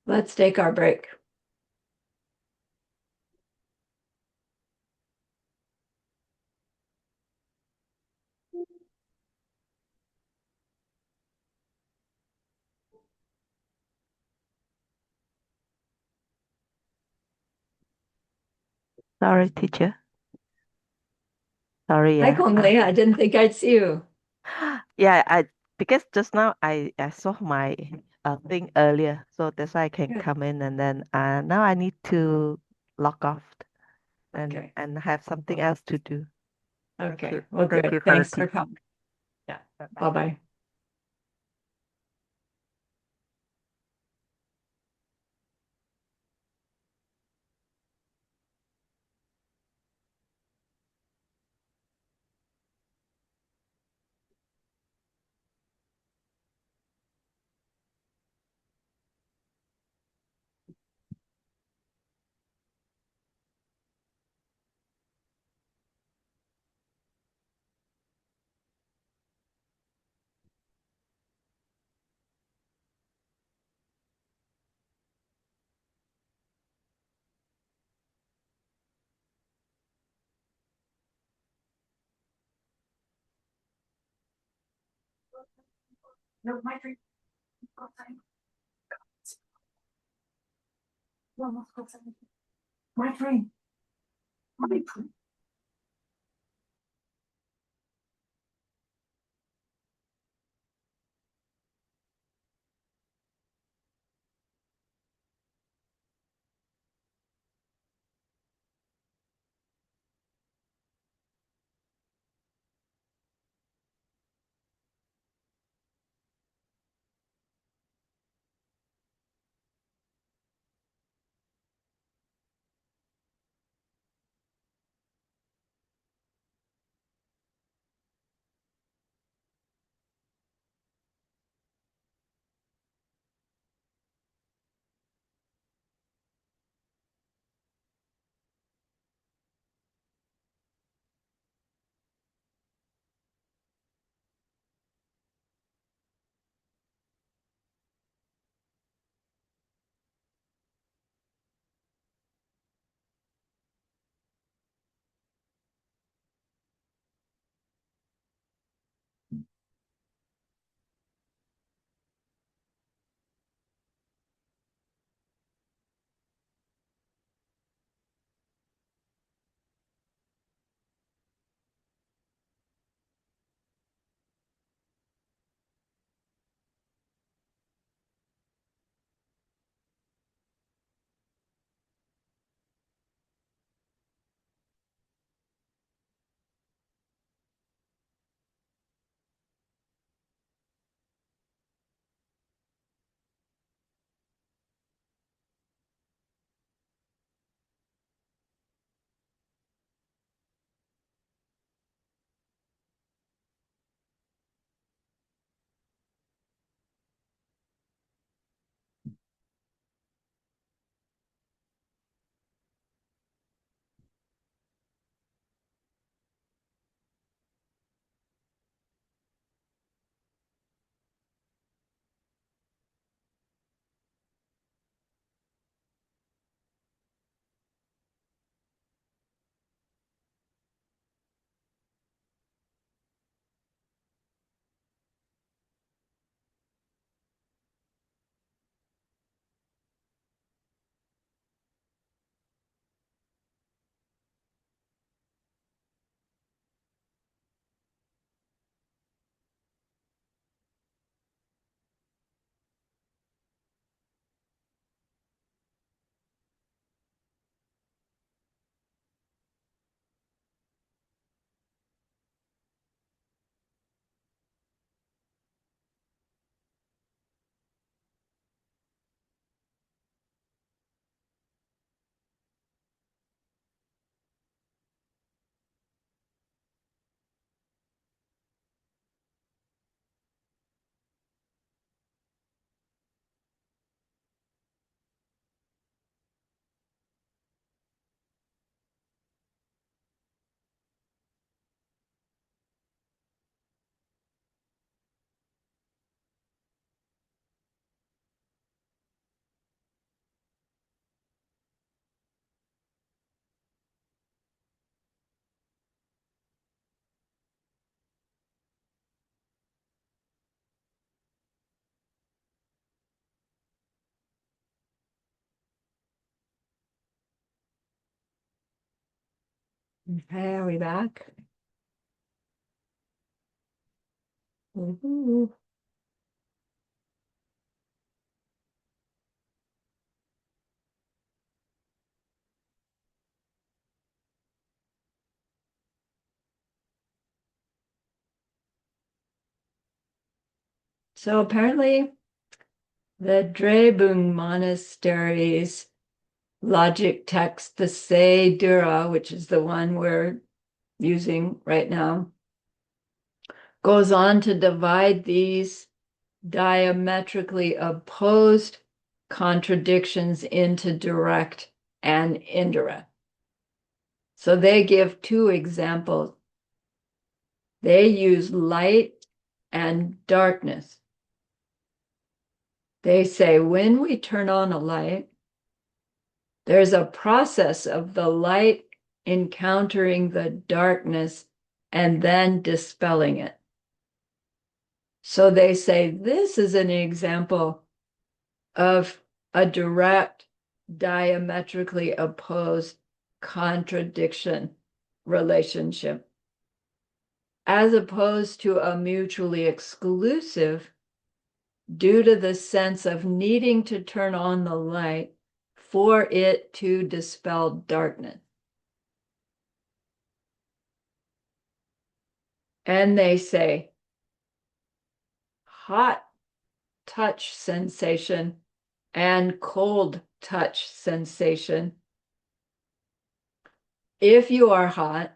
Let's take our break. Sorry, teacher. Sorry, Hi, yeah. Kong Li. I didn't think I'd see you. Yeah, I because just now I saw my thing earlier, so that's why I can Good. come in and then now I need to log off and Okay. have something else to do. Thank Okay. you. Well, Thank good. you for the Thanks for tip. coming. Yeah. Bye. Bye-bye. No, my train. My train. My train. Okay, are we back? Woohoo. So apparently the Drebung Monastery's logic text, the Se Dura, which is the one we're using right now, goes on to divide these diametrically opposed contradictions into direct and indirect. So they give two examples. They use light and darkness. They say when we turn on a light, there's a process of the light encountering the darkness and then dispelling it. So they say this is an example of a direct, diametrically opposed contradiction relationship, as opposed to a mutually exclusive, due to the sense of needing to turn on the light for it to dispel darkness. And they say hot touch sensation and cold touch sensation. If you are hot,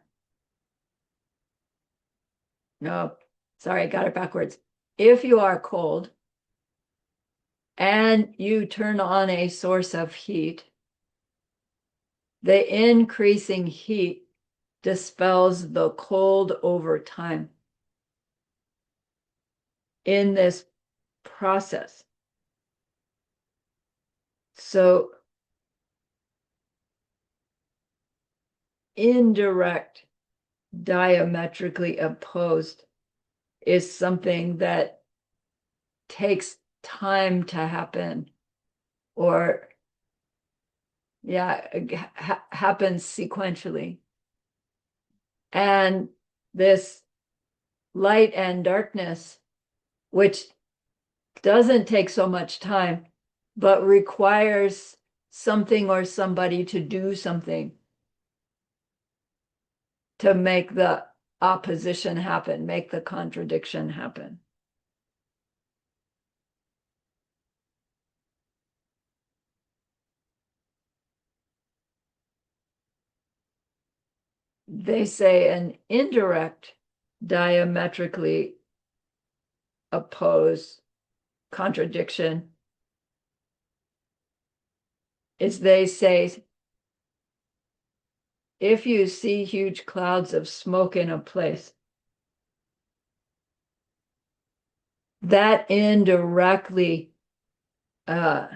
no, sorry, I got it backwards. If you are cold and you turn on a source of heat, the increasing heat dispels the cold over time in this process. So indirect, diametrically opposed is something that takes time to happen, or happens sequentially. And this light and darkness, which doesn't take so much time, but requires something or somebody to do something to make the opposition happen, make the contradiction happen. They say an indirect, diametrically opposed contradiction is, they say, if you see huge clouds of smoke in a place, that indirectly uh,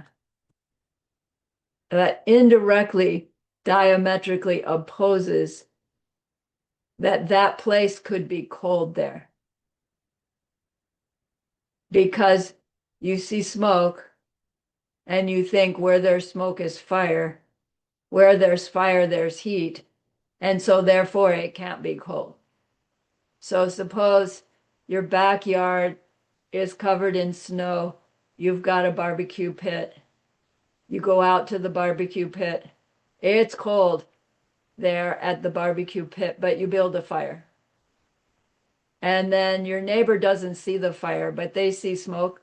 diametrically opposes that place could be cold there, because you see smoke and you think where there's smoke is fire, where there's fire there's heat, and so therefore it can't be cold. So suppose your backyard is covered in snow, you've got a barbecue pit, you go out to the barbecue pit, it's cold there at the barbecue pit, but you build a fire. And then your neighbor doesn't see the fire, but they see smoke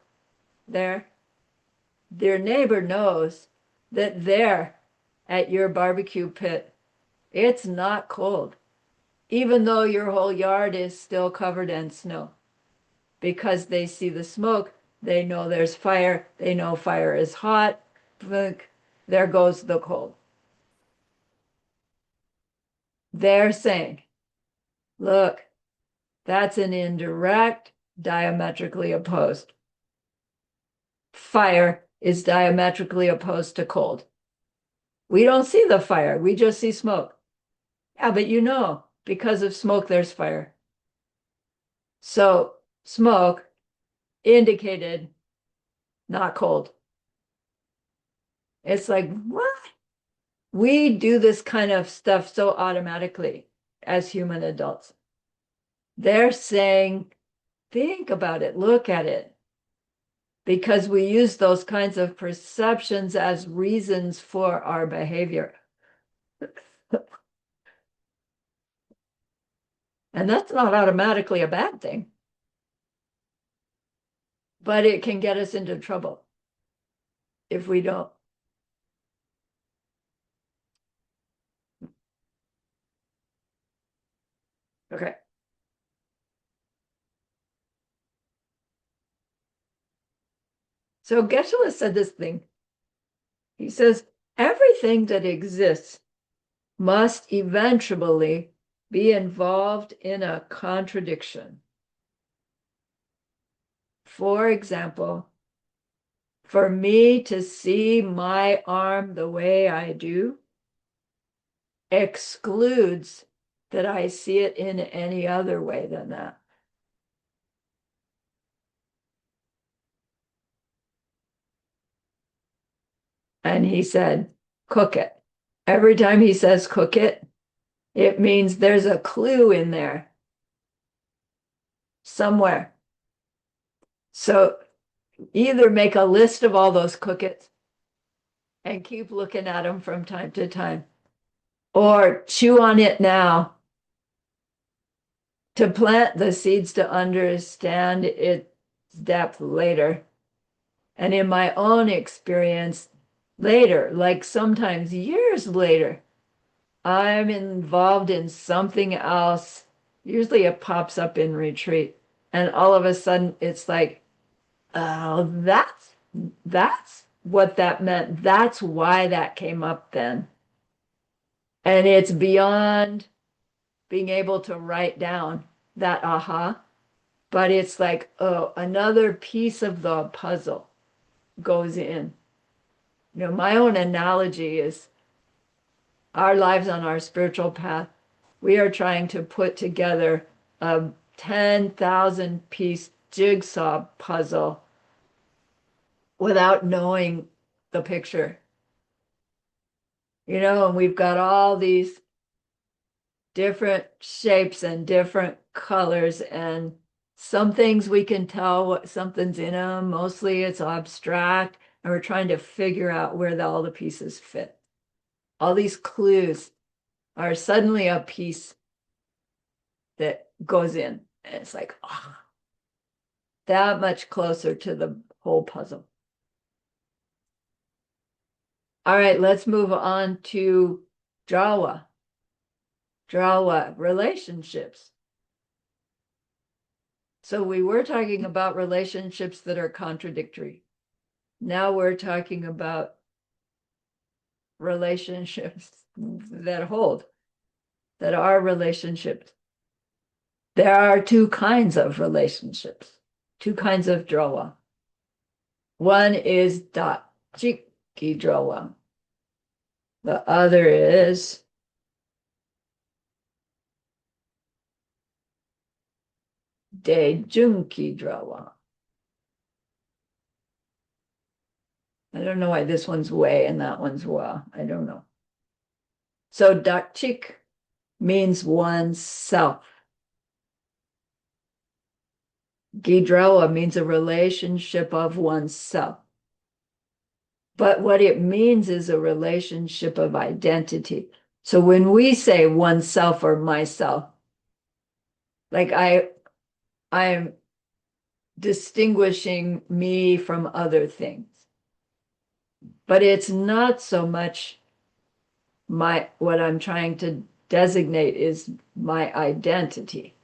there. Their neighbor knows that there at your barbecue pit, it's not cold, even though your whole yard is still covered in snow. Because they see the smoke, they know there's fire, they know fire is hot. There goes the cold. They're saying, look, that's an indirect, diametrically opposed. Fire is diametrically opposed to cold. We don't see the fire, we just see smoke. Yeah, but you know, because of smoke, there's fire. So smoke indicated not cold. It's like, what? We do this kind of stuff so automatically as human adults. They're saying, think about it, look at it, because we use those kinds of perceptions as reasons for our behavior. And that's not automatically a bad thing, but it can get us into trouble if we don't. Okay. So Geshe said this thing. He says, everything that exists must eventually be involved in a contradiction. For example, for me to see my arm the way I do excludes that I see it in any other way than that. And he said, cook it. Every time he says cook it means there's a clue in there somewhere. So either make a list of all those cook it and keep looking at them from time to time, or chew on it now to plant the seeds to understand its depth later. And in my own experience, later, like sometimes years later, I'm involved in something else. Usually it pops up in retreat. And all of a sudden it's like, oh, that's what that meant. That's why that came up then. And it's beyond being able to write down that aha, but it's like, oh, another piece of the puzzle goes in. My own analogy is our lives on our spiritual path. We are trying to put together a 10,000 piece jigsaw puzzle without knowing the picture. And we've got all these different shapes and different colors, and some things we can tell what something's in them. Mostly it's abstract, and we're trying to figure out where all the pieces fit. All these clues are suddenly a piece that goes in. And it's like, oh, that much closer to the whole puzzle. All right, let's move on to Jawa. Jawa, relationships. So we were talking about relationships that are contradictory. Now we're talking about relationships that hold, that are relationships. There are two kinds of relationships, two kinds of Jawa. One is Dachiki Jawa. The other is Daejunki Jawa. I don't know why this one's way and that one's wa. I don't know. So Dachik means oneself. Gidrawa means a relationship of oneself. But what it means is a relationship of identity. So when we say oneself or myself, like I'm distinguishing me from other things. But it's not so much what I'm trying to designate is my identity.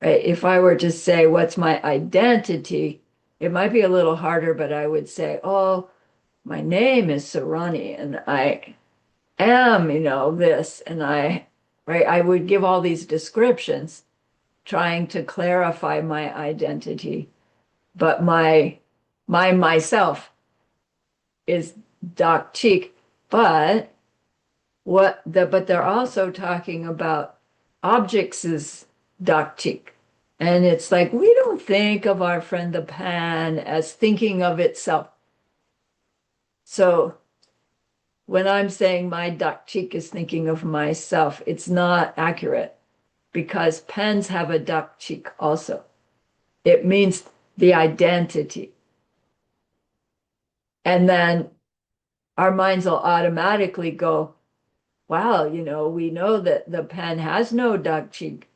Right? If I were to say what's my identity, it might be a little harder, but I would say, oh, my name is Sarani and I am, this, and right, I would give all these descriptions trying to clarify my identity, but myself is Doc Cheek, but but they're also talking about objects as Doc Cheek. And it's like we don't think of our friend the pan as thinking of itself. So when I'm saying my duck cheek is thinking of myself, it's not accurate because pens have a duck cheek also. It means the identity. And then our minds will automatically go, wow, we know that the pen has no duck cheek.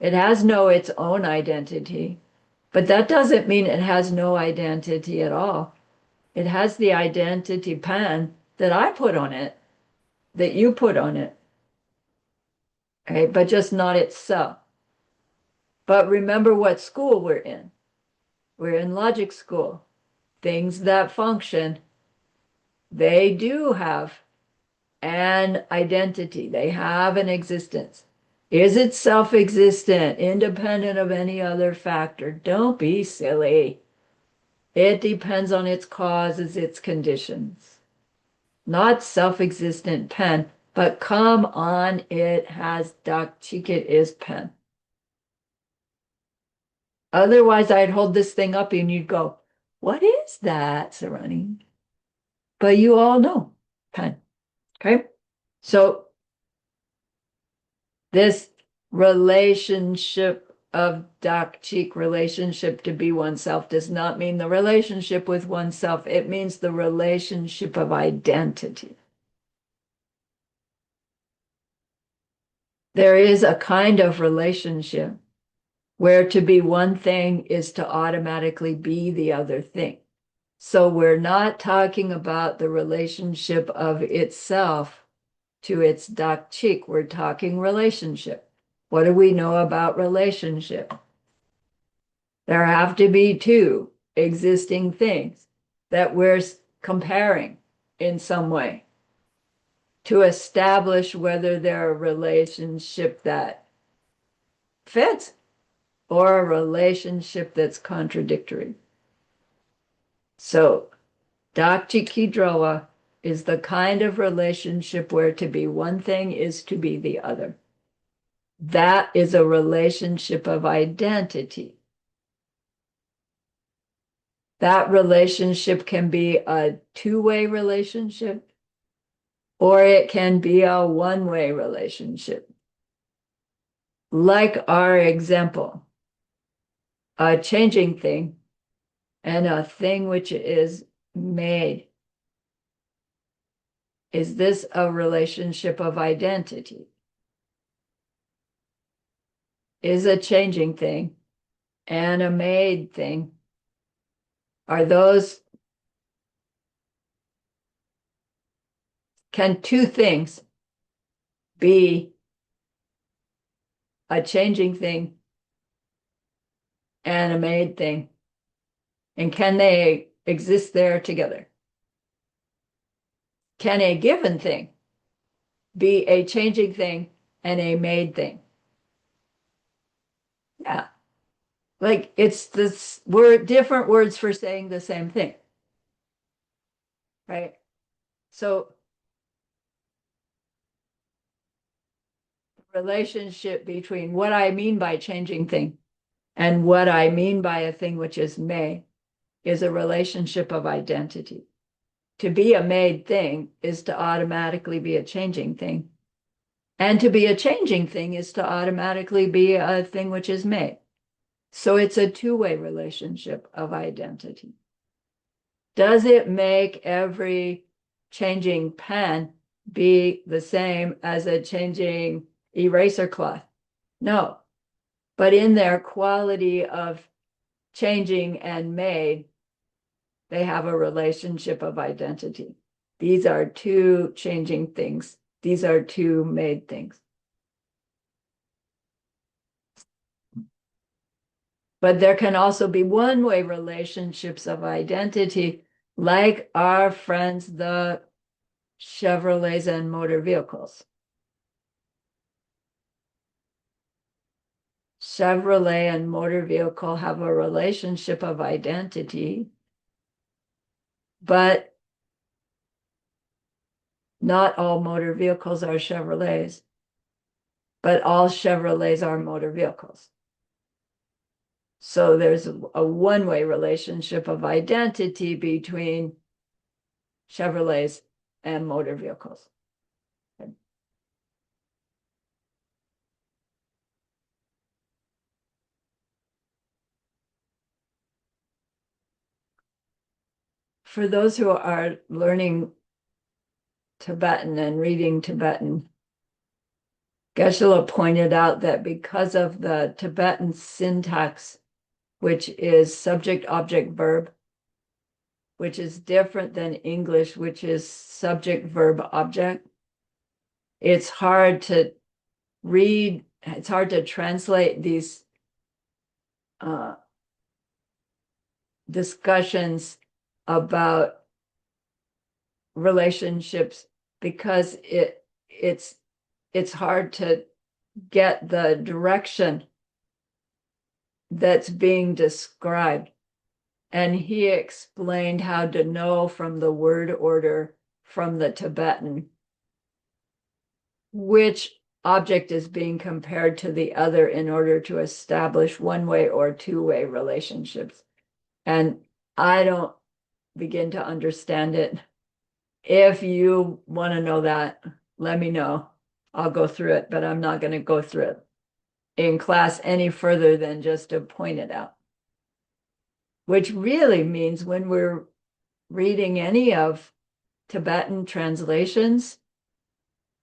It has no its own identity. But that doesn't mean it has no identity at all. It has the identity pen that I put on it, that you put on it. Okay, but just not itself. But remember what school we're in. We're in logic school. Things that function, they do have an identity. They have an existence. Is it self-existent, independent of any other factor? Don't be silly. It depends on its causes, its conditions. Not self-existent pen, but come on, it has duck cheek, it is pen. Otherwise, I'd hold this thing up and you'd go, what is that, Sarani? but you all know pen. Okay. So this relationship of dak-cheek, relationship to be oneself, does not mean the relationship with oneself. It means the relationship of identity. There is a kind of relationship where to be one thing is to automatically be the other thing. So we're not talking about the relationship of itself to its dak-cheek. We're talking relationship. What do we know about relationship? There have to be two existing things that we're comparing in some way to establish whether they're a relationship that fits or a relationship that's contradictory. So, Daktikidrowa is the kind of relationship where to be one thing is to be the other. That is a relationship of identity. That relationship can be a two-way relationship, or it can be a one-way relationship. Like our example, a changing thing and a thing which is made. Is this a relationship of identity? Is a changing thing and a made thing, are those, can two things be a changing thing and a made thing? And can they exist there together? Can a given thing be a changing thing and a made thing? Yeah. Like it's this word, different words for saying the same thing. Right? So relationship between what I mean by changing thing and what I mean by a thing which is made is a relationship of identity. To be a made thing is to automatically be a changing thing. And to be a changing thing is to automatically be a thing which is made. So it's a two-way relationship of identity. Does it make every changing pen be the same as a changing eraser cloth? No. But in their quality of changing and made, they have a relationship of identity. These are two changing things. These are two made things. But there can also be one-way relationships of identity, like our friends, the Chevrolets and motor vehicles. Chevrolet and motor vehicle have a relationship of identity, but not all motor vehicles are Chevrolets, but all Chevrolets are motor vehicles. So there's a one-way relationship of identity between Chevrolets and motor vehicles. For those who are learning Tibetan and reading Tibetan, Geshe-la pointed out that because of the Tibetan syntax, which is subject, object, verb, which is different than English, which is subject, verb, object, it's hard to read, it's hard to translate these discussions about relationships because it's hard to get the direction that's being described. And he explained how to know from the word order from the Tibetan which object is being compared to the other in order to establish one-way or two-way relationships. And I don't begin to understand it. If you want to know that, let me know. I'll go through it, but I'm not going to go through it in class any further than just to point it out. Which really means when we're reading any of Tibetan translations,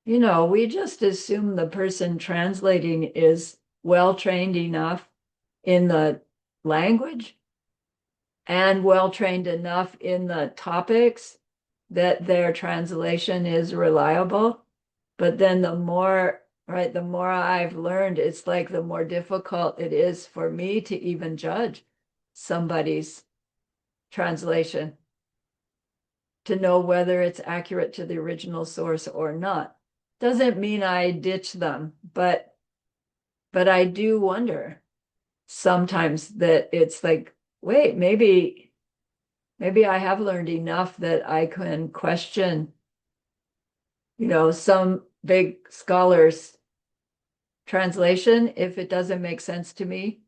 we just assume the person translating is well trained enough in the language and well trained enough in the topics that their translation is reliable. But then the more I've learned, it's like the more difficult it is for me to even judge somebody's translation to know whether it's accurate to the original source or not. Doesn't mean I ditch them, but I do wonder sometimes that it's like, wait, maybe I have learned enough that I can question, some big scholar's translation if it doesn't make sense to me.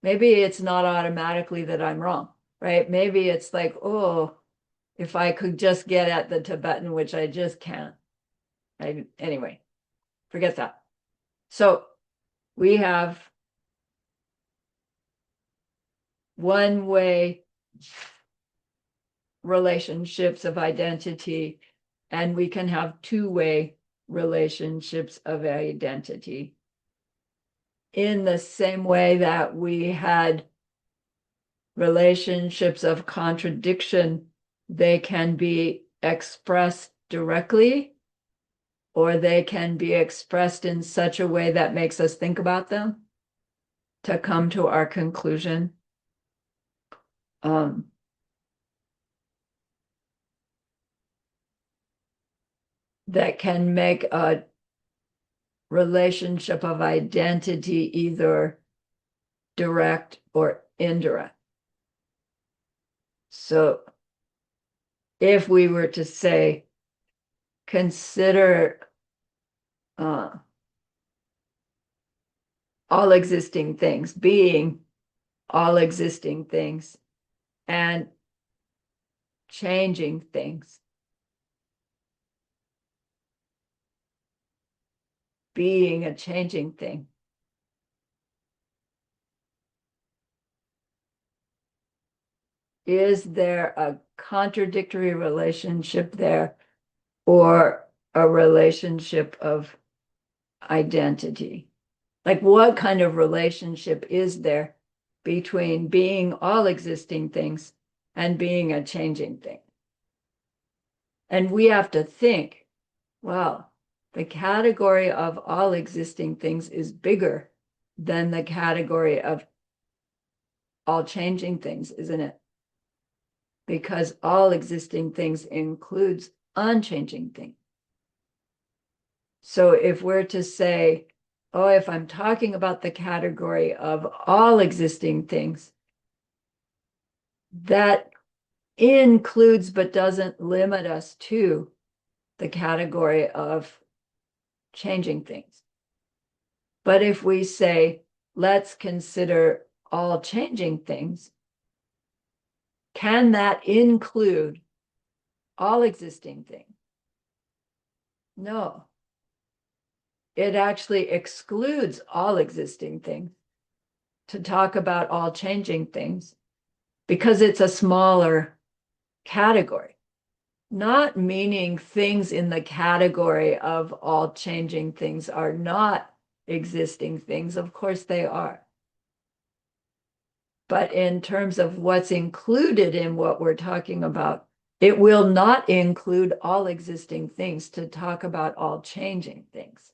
Maybe it's not automatically that I'm wrong, right? Maybe it's like, oh, if I could just get at the Tibetan, which I just can't. Anyway, forget that. So we have one-way relationships of identity, and we can have two-way relationships of identity. In the same way that we had relationships of contradiction, they can be expressed directly, or they can be expressed in such a way that makes us think about them to come to our conclusion. That can make a relationship of identity either direct or indirect. So if we were to say, consider all existing things, being all existing things, and changing things, being a changing thing. Is there a contradictory relationship there or a relationship of identity? Like, what kind of relationship is there between being all existing things and being a changing thing? And we have to think, well, the category of all existing things is bigger than the category of all changing things, isn't it? Because all existing things includes unchanging things. So if we're to say, oh, if I'm talking about the category of all existing things, that includes but doesn't limit us to the category of changing things. But if we say, let's consider all changing things, can that include all existing things? No. It actually excludes all existing things to talk about all changing things because it's a smaller category. Not meaning things in the category of all changing things are not existing things. Of course they are. But in terms of what's included in what we're talking about, it will not include all existing things to talk about all changing things.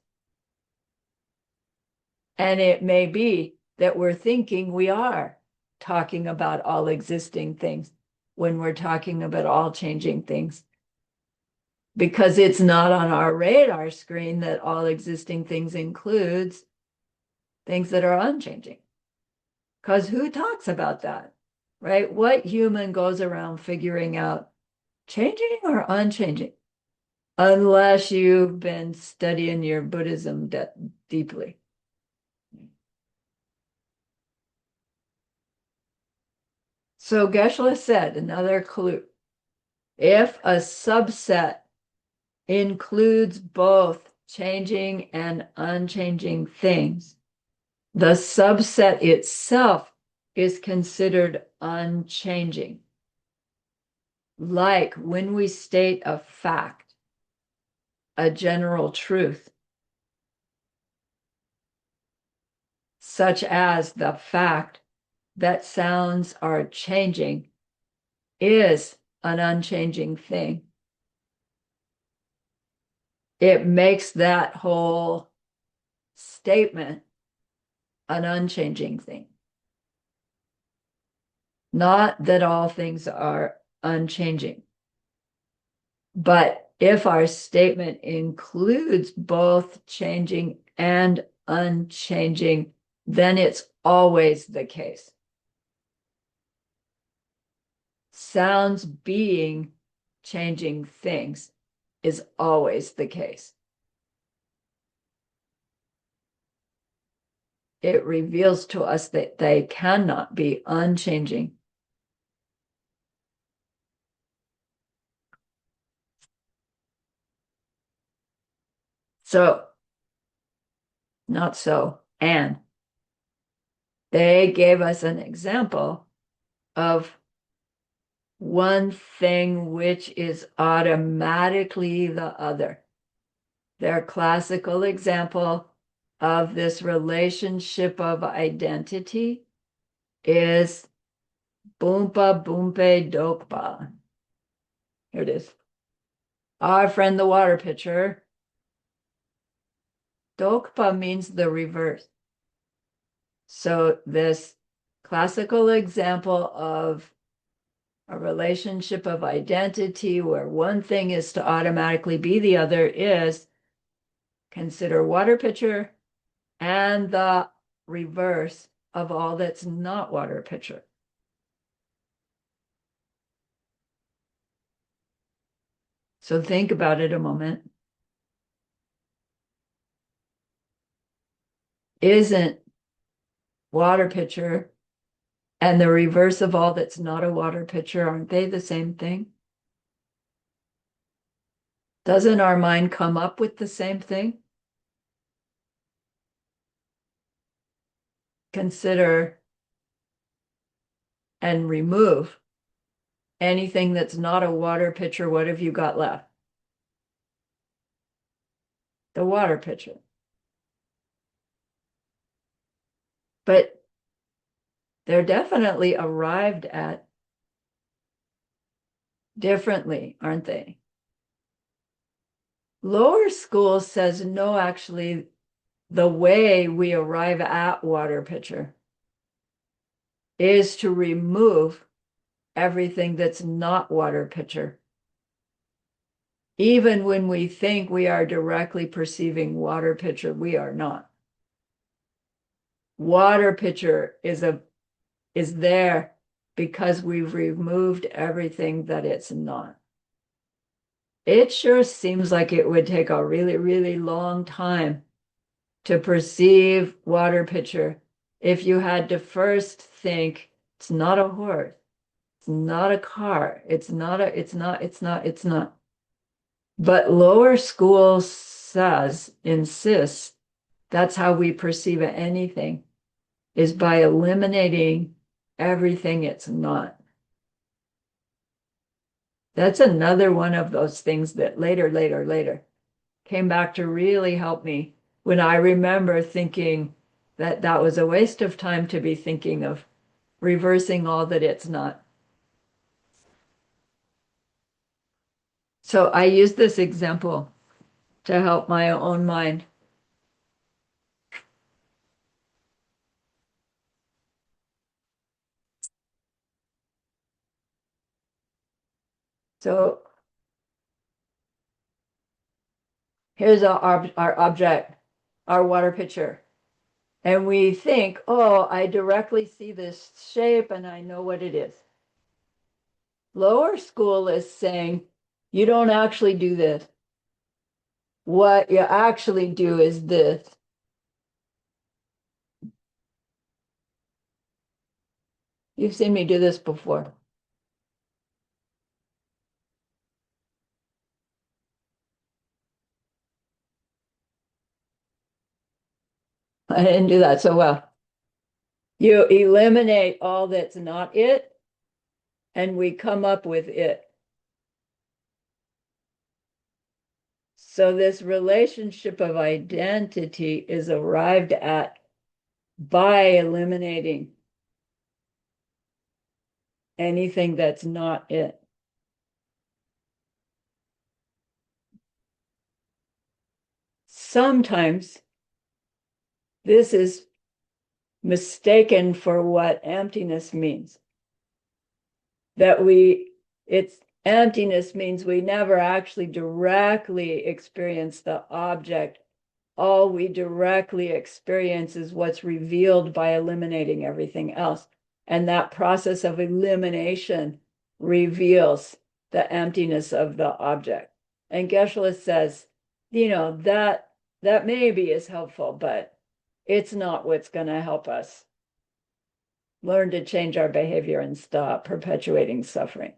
And it may be that we're thinking we are talking about all existing things when we're talking about all changing things, because it's not on our radar screen that all existing things includes things that are unchanging. Because who talks about that, right? What human goes around figuring out changing or unchanging? Unless you've been studying your Buddhism deeply. So Geshe-la said, another clue, if a subset includes both changing and unchanging things. The subset itself is considered unchanging. Like when we state a fact, a general truth, such as the fact that sounds are changing, is an unchanging thing. It makes that whole statement an unchanging thing. Not that all things are unchanging, but if our statement includes both changing and unchanging, then it's always the case. Sounds being changing things is always the case. It reveals to us that they cannot be unchanging. So, not so, and they gave us an example of one thing which is automatically the other. Their classical example of this relationship of identity is Boompa Boompe Dokpa. Here it is. Our friend the water pitcher. Dokpa means the reverse. So this classical example of a relationship of identity where one thing is to automatically be the other is consider water pitcher and the reverse of all that's not water pitcher. So think about it a moment. Isn't water pitcher and the reverse of all that's not a water pitcher, aren't they the same thing? Doesn't our mind come up with the same thing? Consider and remove anything that's not a water pitcher. What have you got left? The water pitcher. But they're definitely arrived at differently, aren't they? Lower school says no, actually, the way we arrive at water pitcher is to remove everything that's not water pitcher. Even when we think we are directly perceiving water pitcher, we are not. Water pitcher is there because we've removed everything that it's not. It sure seems like it would take a really, really long time to perceive water pitcher if you had to first think it's not a horse, it's not a car, it's not. But lower school insists that's how we perceive anything, is by eliminating everything it's not. That's another one of those things that later came back to really help me when I remember thinking that that was a waste of time to be thinking of reversing all that it's not. So I use this example to help my own mind. So here's our object, our water pitcher. And we think, oh, I directly see this shape and I know what it is. Lower school is saying, you don't actually do this. What you actually do is this. You've seen me do this before. I didn't do that so well. You eliminate all that's not it, and we come up with it. So this relationship of identity is arrived at by eliminating anything that's not it. Sometimes this is mistaken for what emptiness means. That it's emptiness means we never actually directly experience the object. All we directly experience is what's revealed by eliminating everything else. And that process of elimination reveals the emptiness of the object. And Geshe says, that maybe is helpful, but it's not what's going to help us learn to change our behavior and stop perpetuating suffering.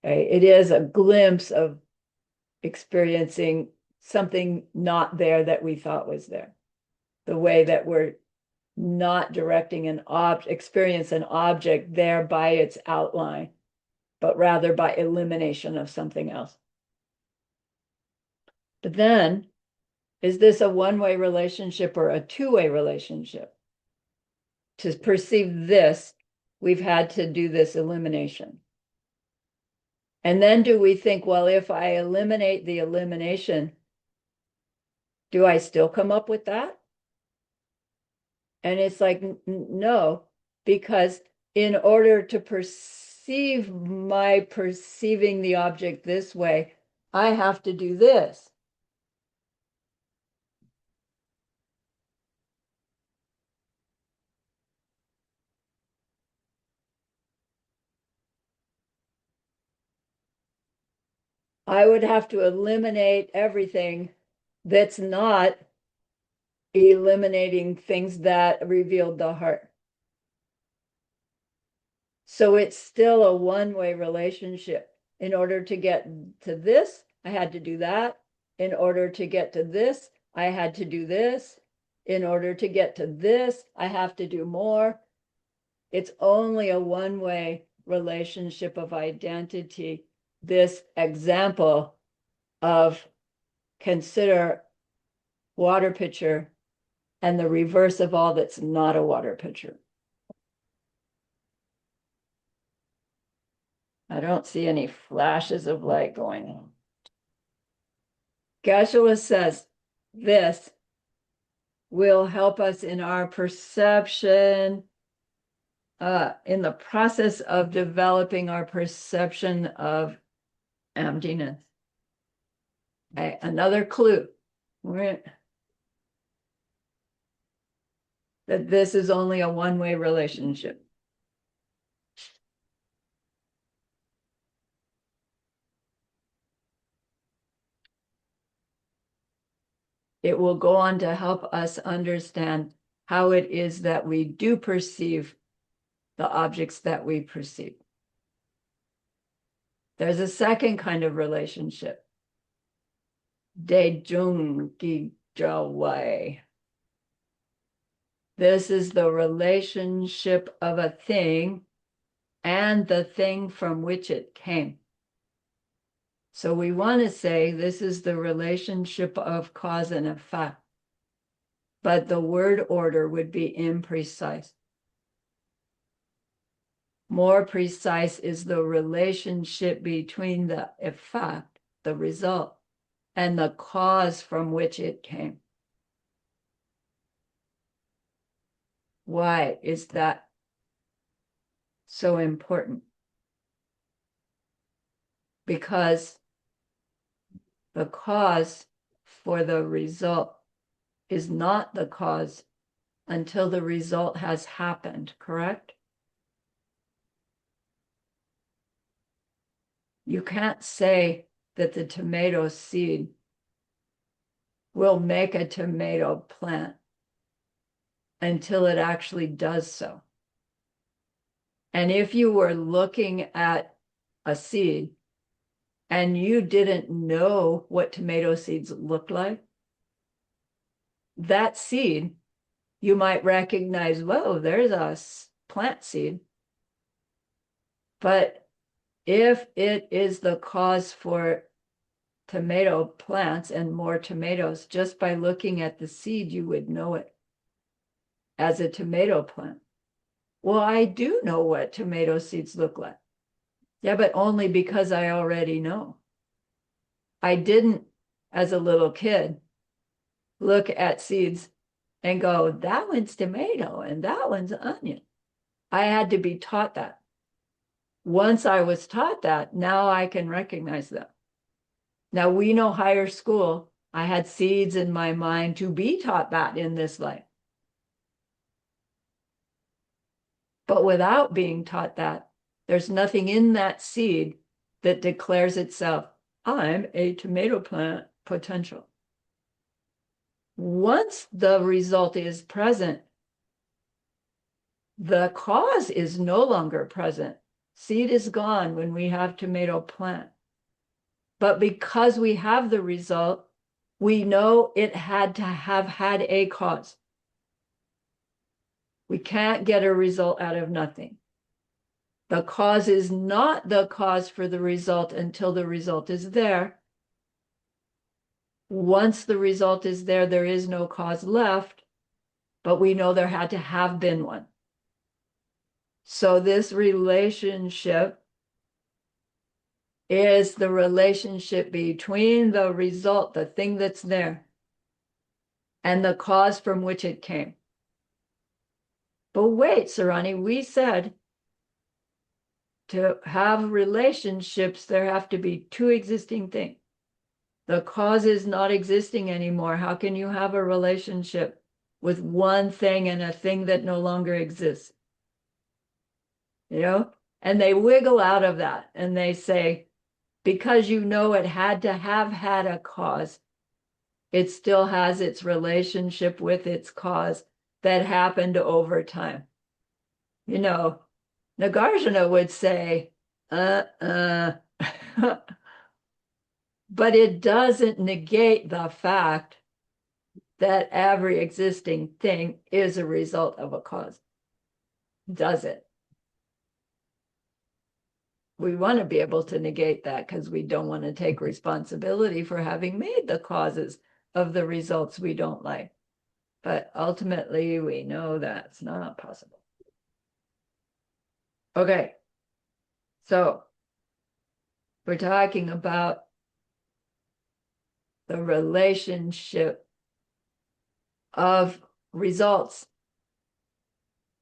Okay? It is a glimpse of experiencing something not there that we thought was there. The way that we're not directing experience an object there by its outline, but rather by elimination of something else. But then, is this a one-way relationship or a two-way relationship? To perceive this, we've had to do this elimination. And then do we think, well, if I eliminate the elimination, do I still come up with that? And it's like, no, because in order to perceive my perceiving the object this way, I have to do this. I would have to eliminate everything that's not eliminating things that revealed the heart. So it's still a one-way relationship. In order to get to this, I had to do that. In order to get to this, I had to do this. In order to get to this, I have to do more. It's only a one-way relationship of identity. This example of consider water pitcher and the reverse of all that's not a water pitcher. I don't see any flashes of light going on. Geshe says this will help us in our perception, in the process of developing our perception of emptiness. Okay, another clue that this is only a one-way relationship. It will go on to help us understand how it is that we do perceive the objects that we perceive. There's a second kind of relationship. Dejung Gi Zhao Wei. This is the relationship of a thing and the thing from which it came. So we want to say this is the relationship of cause and effect, but the word order would be imprecise. More precise is the relationship between the effect, the result, and the cause from which it came. Why is that so important? Because the cause for the result is not the cause until the result has happened, correct? You can't say that the tomato seed will make a tomato plant until it actually does so. And if you were looking at a seed and you didn't know what tomato seeds look like, that seed, you might recognize, whoa, there's a plant seed. But if it is the cause for tomato plants and more tomatoes, just by looking at the seed, you would know it as a tomato plant. Well, I do know what tomato seeds look like. Yeah, but only because I already know. I didn't, as a little kid, look at seeds and go, that one's tomato and that one's onion. I had to be taught that. Once I was taught that, now I can recognize them. Now we know higher school, I had seeds in my mind to be taught that in this life. But without being taught that, there's nothing in that seed that declares itself, I'm a tomato plant potential. Once the result is present, the cause is no longer present. Seed is gone when we have tomato plant. But because we have the result, we know it had to have had a cause. We can't get a result out of nothing. The cause is not the cause for the result until the result is there. Once the result is there, there is no cause left, but we know there had to have been one. So this relationship is the relationship between the result, the thing that's there, and the cause from which it came. But wait, Sarani, we said to have relationships, there have to be two existing things. The cause is not existing anymore. How can you have a relationship with one thing and a thing that no longer exists? You know? And they wiggle out of that and they say, because you know it had to have had a cause, it still has its relationship with its cause that happened over time. You know, Nagarjuna would say, but it doesn't negate the fact that every existing thing is a result of a cause. Does it? We want to be able to negate that because we don't want to take responsibility for having made the causes of the results we don't like. But ultimately, we know that's not possible. Okay, so we're talking about the relationship of results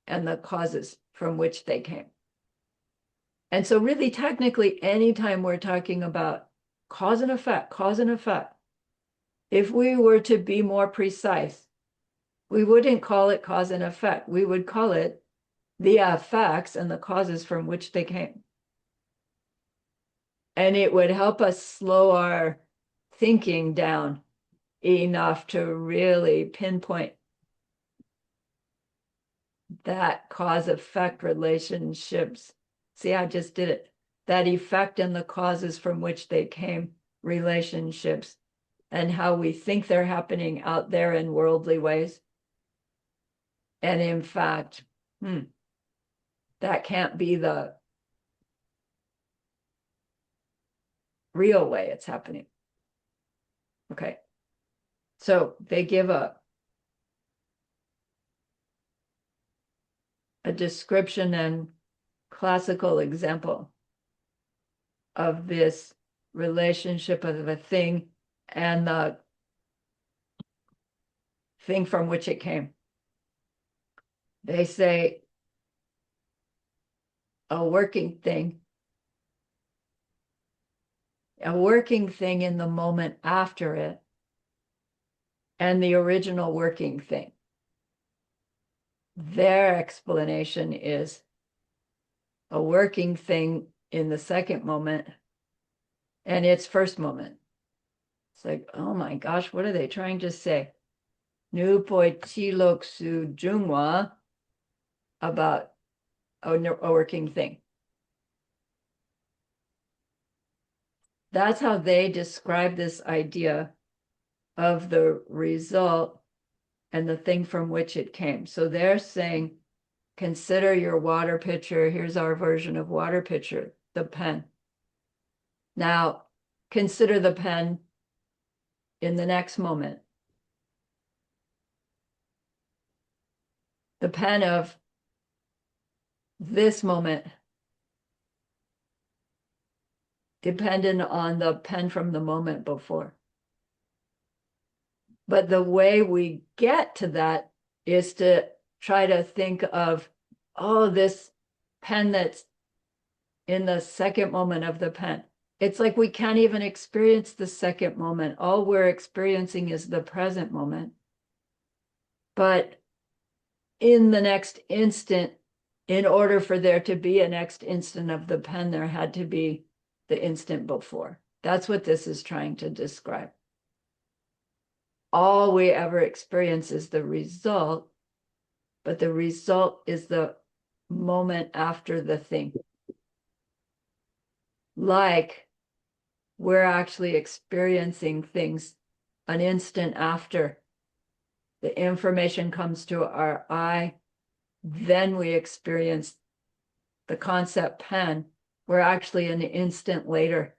and the causes from which they came. And so really technically, anytime we're talking about cause and effect, if we were to be more precise, we wouldn't call it cause and effect. We would call it the effects and the causes from which they came. And it would help us slow our thinking down enough to really pinpoint that cause-effect relationships. See, I just did it. That effect and the causes from which they came, relationships, and how we think they're happening out there in worldly ways. And in fact, that can't be the real way it's happening. Okay. So they give a description and classical example of this relationship of a thing and the thing from which it came. They say a working thing in the moment after it, and the original working thing. Their explanation is a working thing in the second moment and its first moment. It's like, oh my gosh, what are they trying to say? Nu poi tilok su jungwa about a working thing. That's how they describe this idea of the result and the thing from which it came. So they're saying, consider your water pitcher. Here's our version of water pitcher, the pen. Now, consider the pen in the next moment. The pen of this moment, dependent on the pen from the moment before. But the way we get to that is to try to think of, oh, this pen that's in the second moment of the pen. It's like we can't even experience the second moment. All we're experiencing is the present moment. But in the next instant, in order for there to be a next instant of the pen, there had to be the instant before. That's what this is trying to describe. All we ever experience is the result, but the result is the moment after the thing. Like we're actually experiencing things an instant after the information comes to our eye, then we experience the concept pen. We're actually an instant later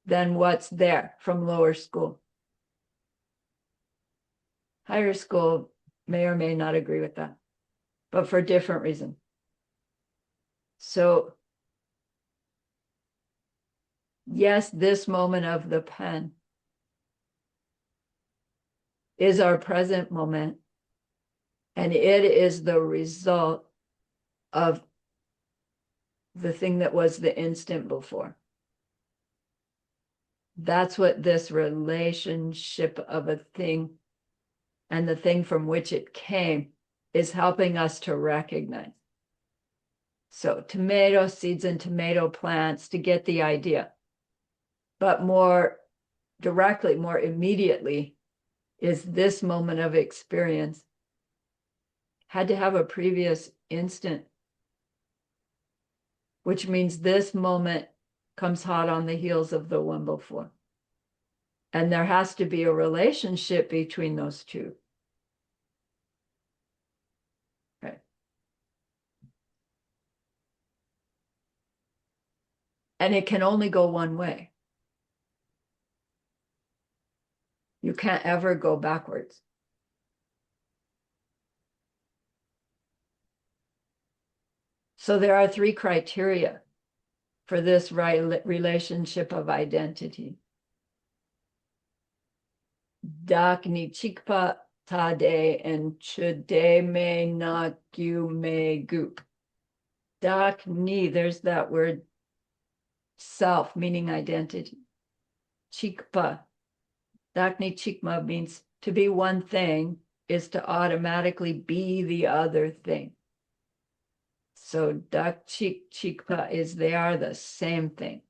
than what's there from lower school. Higher school may or may not agree with that, but for different reasons. So yes, this moment of the pen is our present moment, and it is the result of the thing that was the instant before. That's what this relationship of a thing and the thing from which it came is helping us to recognize. So tomato seeds and tomato plants, to get the idea. But more directly, more immediately, is this moment of experience had to have a previous instant, which means this moment comes hot on the heels of the one before. And there has to be a relationship between those two. Okay. And it can only go one way. You can't ever go backwards. So there are three criteria for this relationship of identity. Dak ni chikpa tade and chude me na gyu me gu. Dak ni, there's that word self, meaning identity. Chikpa. Dak ni chikma means to be one thing is to automatically be the other thing. So dak chik chikpa is they are the same thing.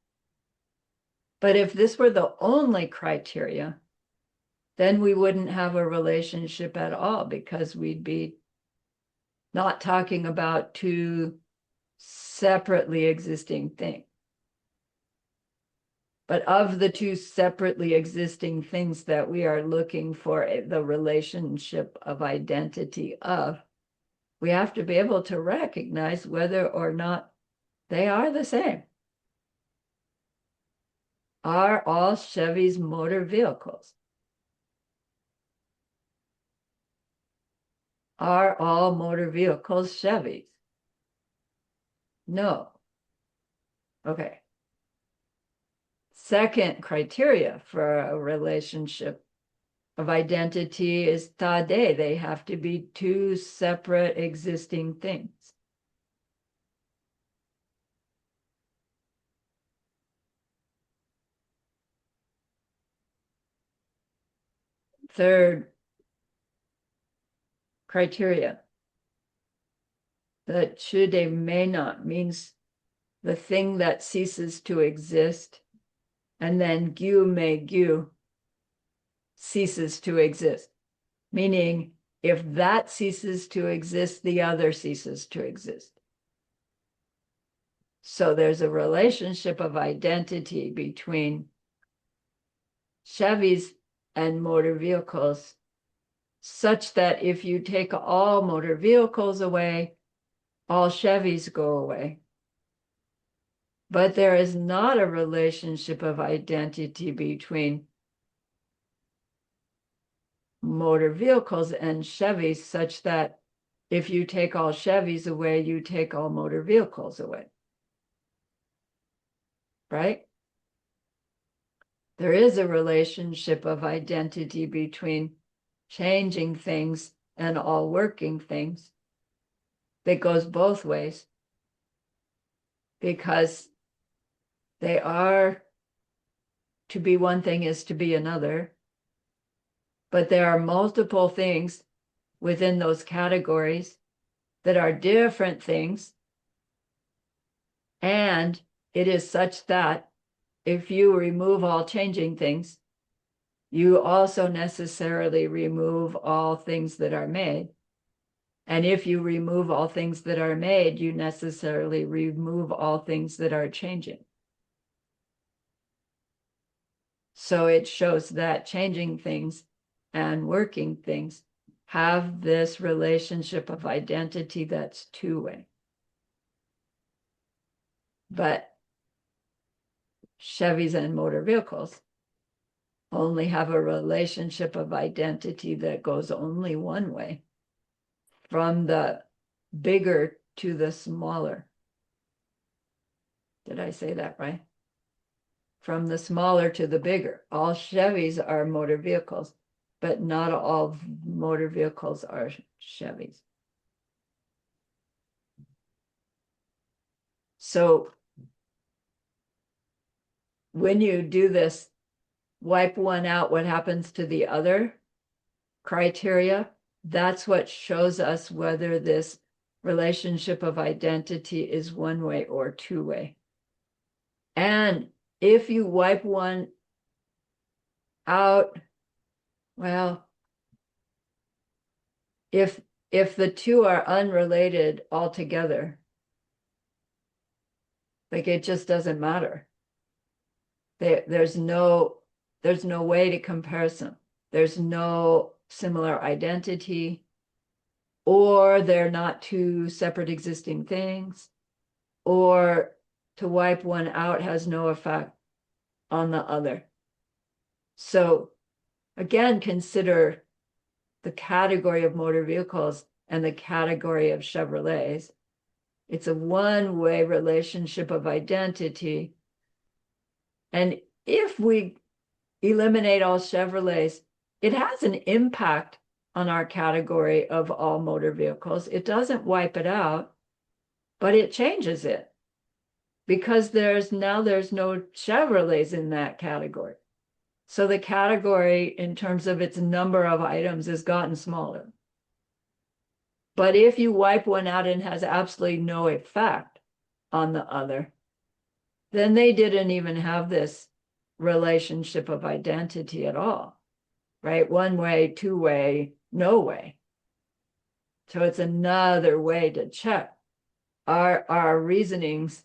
But if this were the only criteria, then we wouldn't have a relationship at all, because we'd be not talking about two separately existing things. But of the two separately existing things that we are looking for the relationship of identity of, we have to be able to recognize whether or not they are the same. Are all Chevys motor vehicles? Are all motor vehicles Chevys? No. Okay. Second criteria for a relationship of identity is tade. They have to be two separate existing things. Third criteria, that should may not means the thing that ceases to exist, and then gyu me gyu ceases to exist, meaning if that ceases to exist, the other ceases to exist. So there's a relationship of identity between Chevys and motor vehicles such that if you take all motor vehicles away, all Chevys go away. But there is not a relationship of identity between motor vehicles and Chevys such that if you take all Chevys away, you take all motor vehicles away. Right? There is a relationship of identity between changing things and all working things that goes both ways, because they are, to be one thing is to be another, but there are multiple things within those categories that are different things. And it is such that if you remove all changing things, you also necessarily remove all things that are made. And if you remove all things that are made, you necessarily remove all things that are changing. So it shows that changing things and working things have this relationship of identity that's two-way. But Chevys and motor vehicles only have a relationship of identity that goes only one way, from the bigger to the smaller. Did I say that right? From the smaller to the bigger. All Chevys are motor vehicles, but not all motor vehicles are Chevys. So when you do this, wipe one out, what happens to the other criteria? That's what shows us whether this relationship of identity is one way or two way. And if you wipe one out, well, if the two are unrelated altogether, like it just doesn't matter. There's no way to comparison. There's no similar identity, or they're not two separate existing things, or to wipe one out has no effect on the other. So again, consider the category of motor vehicles and the category of Chevrolets. It's a one-way relationship of identity. And if we eliminate all Chevrolets, it has an impact on our category of all motor vehicles. It doesn't wipe it out, but it changes it, because there's no Chevrolets in that category. So the category in terms of its number of items has gotten smaller. But if you wipe one out and it has absolutely no effect on the other, then they didn't even have this relationship of identity at all, right? One way, two way, no way. So it's another way to check our reasonings.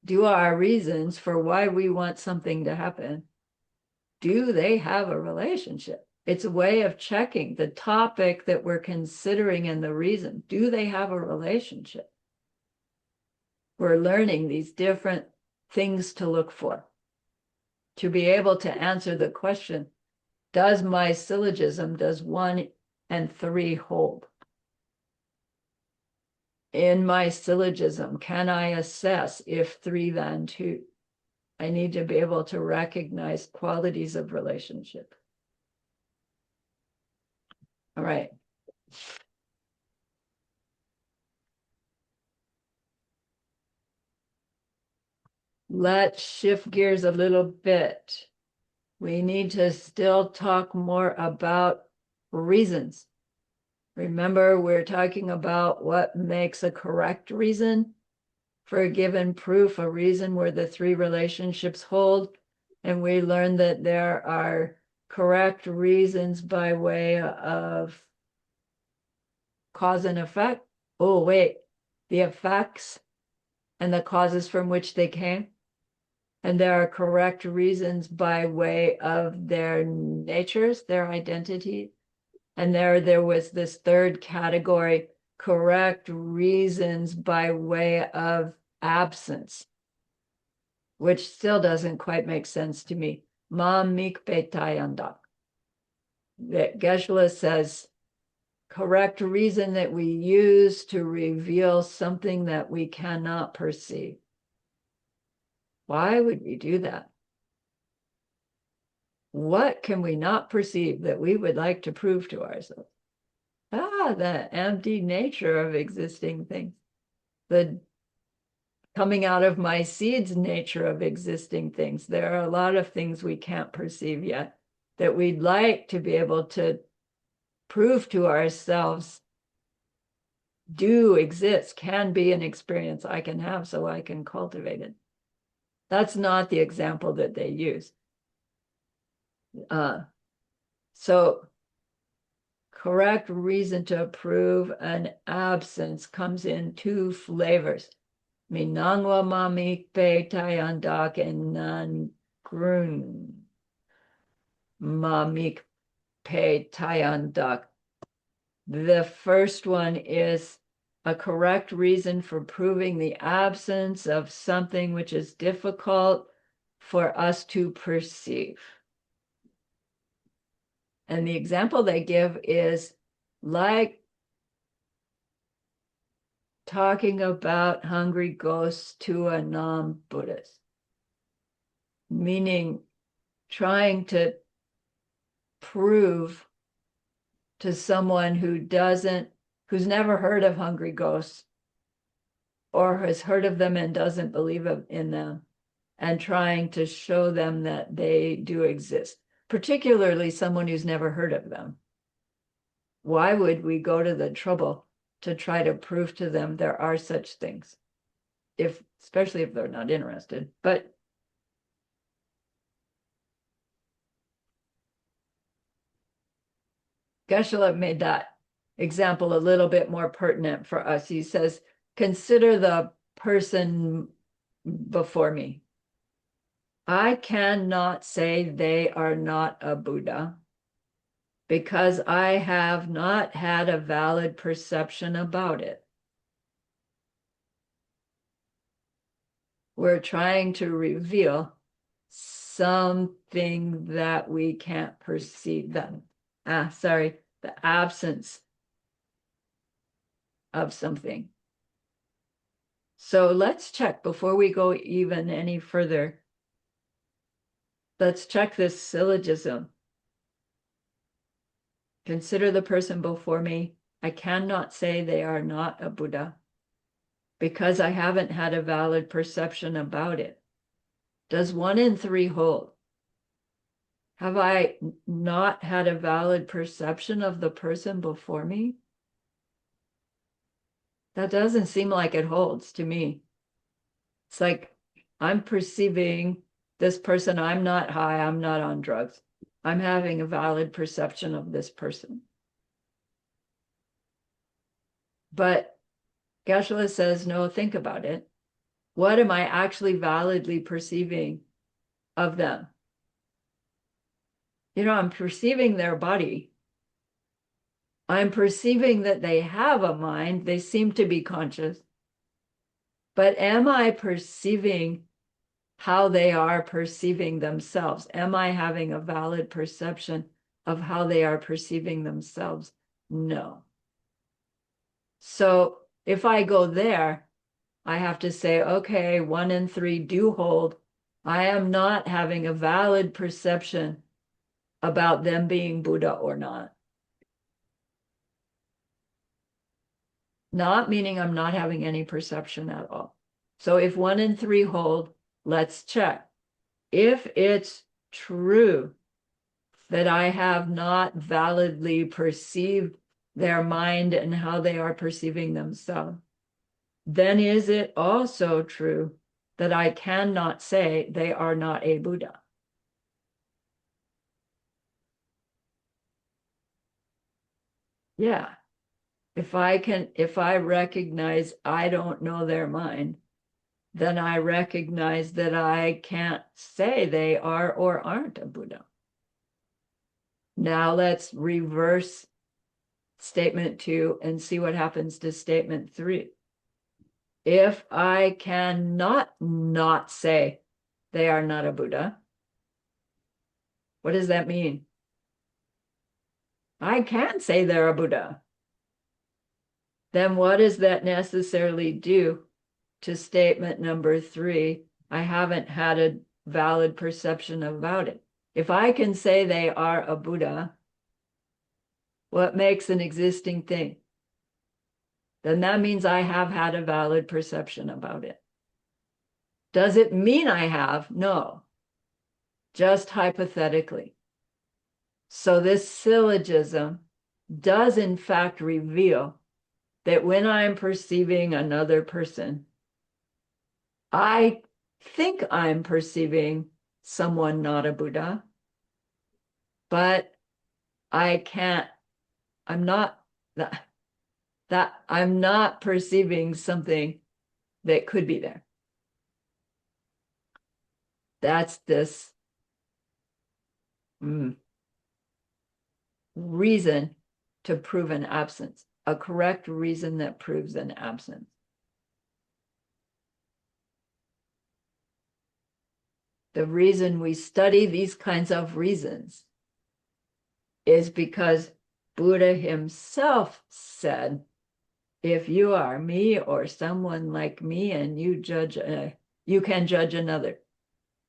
Do our reasons for why we want something to happen, do they have a relationship? It's a way of checking the topic that we're considering and the reason. Do they have a relationship? We're learning these different things to look for to be able to answer the question, does my syllogism, does 1 and 3 hold? In my syllogism, can I assess if 3 then 2? I need to be able to recognize qualities of relationship. All right. Let's shift gears a little bit. We need to still talk more about reasons. Remember, we're talking about what makes a correct reason for a given proof, a reason where the 3 relationships hold. And we learned that there are correct reasons by way of cause and effect. Oh, wait, the effects and the causes from which they came. And there are correct reasons by way of their natures, their identity, And there was this third category, correct reasons by way of absence, which still doesn't quite make sense to me. Ma mikpe tayandak. That Geshe-la says, correct reason that we use to reveal something that we cannot perceive. Why would we do that? What can we not perceive that we would like to prove to ourselves? The empty nature of existing things, the coming out of my seeds nature of existing things. There are a lot of things we can't perceive yet that we'd like to be able to prove to ourselves do exist, can be an experience I can have so I can cultivate it. That's not the example that they use. So correct reason to prove an absence comes in two flavors. Minangwa mamik pe tayandak and nan grun mamik pe tayandak. The first one is a correct reason for proving the absence of something which is difficult for us to perceive. And the example they give is like talking about hungry ghosts to a non-Buddhist, meaning trying to prove to someone who's never heard of hungry ghosts or has heard of them and doesn't believe in them, and trying to show them that they do exist, particularly someone who's never heard of them. Why would we go to the trouble to try to prove to them there are such things, especially if they're not interested? But Geshe-la made that example a little bit more pertinent for us. He says, consider the person before me. I cannot say they are not a Buddha because I have not had a valid perception about it. We're trying to reveal something that we can't perceive them. The absence of something. So let's check before we go even any further. Let's check this syllogism. Consider the person before me. I cannot say they are not a Buddha because I haven't had a valid perception about it. Does 1 in 3 hold? Have I not had a valid perception of the person before me? That doesn't seem like it holds to me. It's like I'm perceiving this person. I'm not high. I'm not on drugs. I'm having a valid perception of this person. But Geshe-la says, no, think about it. What am I actually validly perceiving of them? I'm perceiving their body. I'm perceiving that they have a mind. They seem to be conscious. But am I perceiving how they are perceiving themselves? Am I having a valid perception of how they are perceiving themselves? No. So if I go there, I have to say, okay, 1 in 3 do hold. I am not having a valid perception about them being Buddha or not. Not meaning I'm not having any perception at all. So if 1 in 3 hold, let's check. If it's true that I have not validly perceived their mind and how they are perceiving themselves, then is it also true that I cannot say they are not a Buddha? Yeah. If I recognize I don't know their mind, then I recognize that I can't say they are or aren't a Buddha. Now let's reverse statement 2 and see what happens to statement 3. If I cannot not say they are not a Buddha, what does that mean? I can say they're a Buddha. Then what does that necessarily do to statement number 3? I haven't had a valid perception about it. If I can say they are a Buddha, what makes an existing thing? Then that means I have had a valid perception about it. Does it mean I have? No, just hypothetically. So this syllogism does in fact reveal that when I'm perceiving another person, I think I'm perceiving someone not a Buddha, but I can't, I'm not that I'm not perceiving something that could be there. That's this reason to prove an absence, a correct reason that proves an absence. The reason we study these kinds of reasons is because Buddha himself said, if you are me or someone like me and you judge, you can judge another.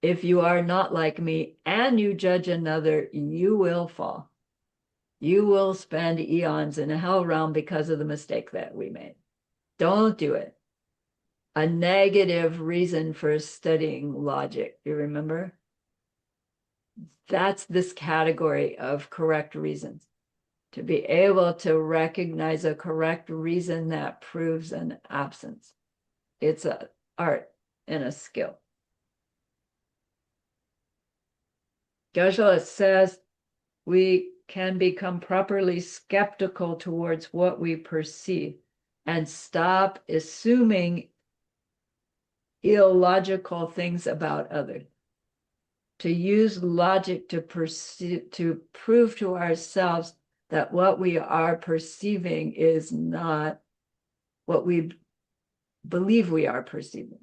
If you are not like me and you judge another, you will fall. You will spend eons in a hell realm because of the mistake that we made. Don't do it. A negative reason for studying logic, you remember? That's this category of correct reasons. To be able to recognize a correct reason that proves an absence. It's an art and a skill. Geshe says we can become properly skeptical towards what we perceive and stop assuming illogical things about others. To use logic to prove to ourselves that what we are perceiving is not what we believe we are perceiving.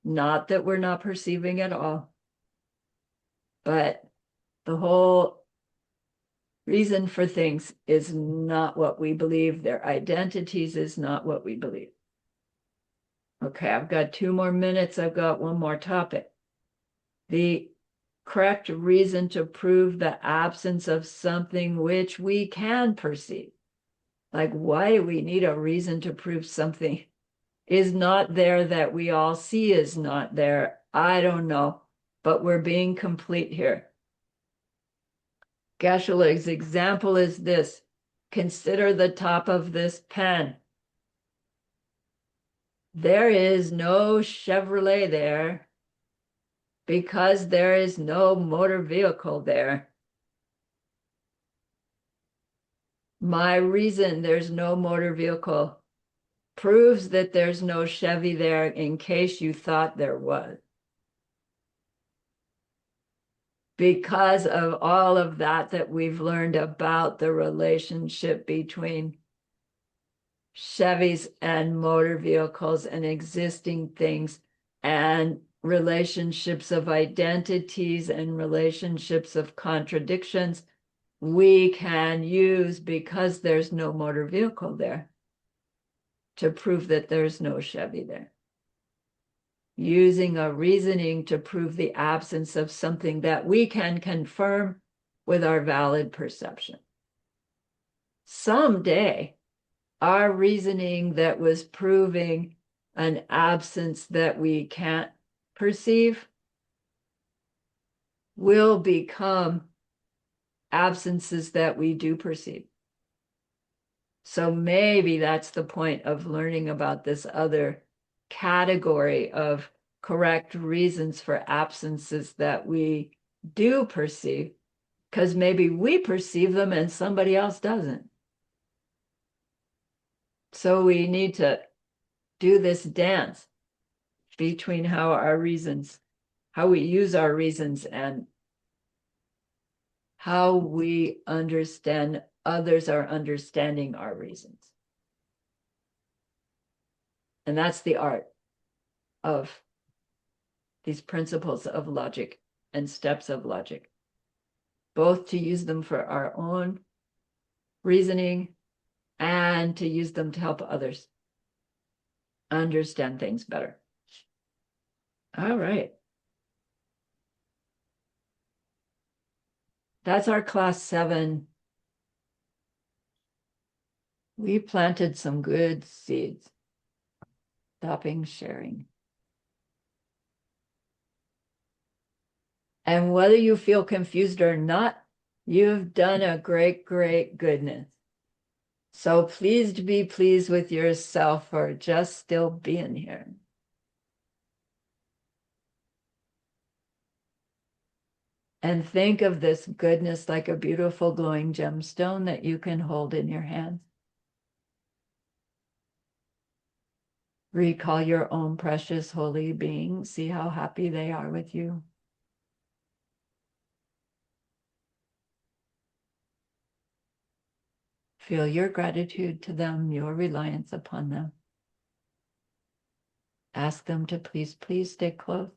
Not that we're not perceiving at all, but the whole reason for things is not what we believe. Their identities is not what we believe. Okay, I've got 2 more minutes. I've got one more topic. The correct reason to prove the absence of something which we can perceive. Like, why do we need a reason to prove something is not there that we all see is not there? I don't know, but we're being complete here. Geshe-la's example is this. Consider the top of this pen. There is no Chevrolet there because there is no motor vehicle there. My reason there's no motor vehicle proves that there's no Chevy there in case you thought there was. Because of all of that we've learned about the relationship between Chevys and motor vehicles and existing things and relationships of identities and relationships of contradictions, we can use, because there's no motor vehicle there, to prove that there's no Chevy there. Using a reasoning to prove the absence of something that we can confirm with our valid perception. Someday, our reasoning that was proving an absence that we can't perceive will become absences that we do perceive. So maybe that's the point of learning about this other category of correct reasons for absences that we do perceive, because maybe we perceive them and somebody else doesn't. So we need to do this dance between how we use our reasons and how we understand others are understanding our reasons. And that's the art of these principles of logic and steps of logic, both to use them for our own reasoning and to use them to help others understand things better. All right. That's our class 7. We planted some good seeds. Stopping sharing. And whether you feel confused or not, you've done a great, great goodness. So pleased be pleased with yourself for just still being here. And think of this goodness like a beautiful glowing gemstone that you can hold in your hands. Recall your own precious holy being. See how happy they are with you. Feel your gratitude to them, your reliance upon them. Ask them to please, please stay close,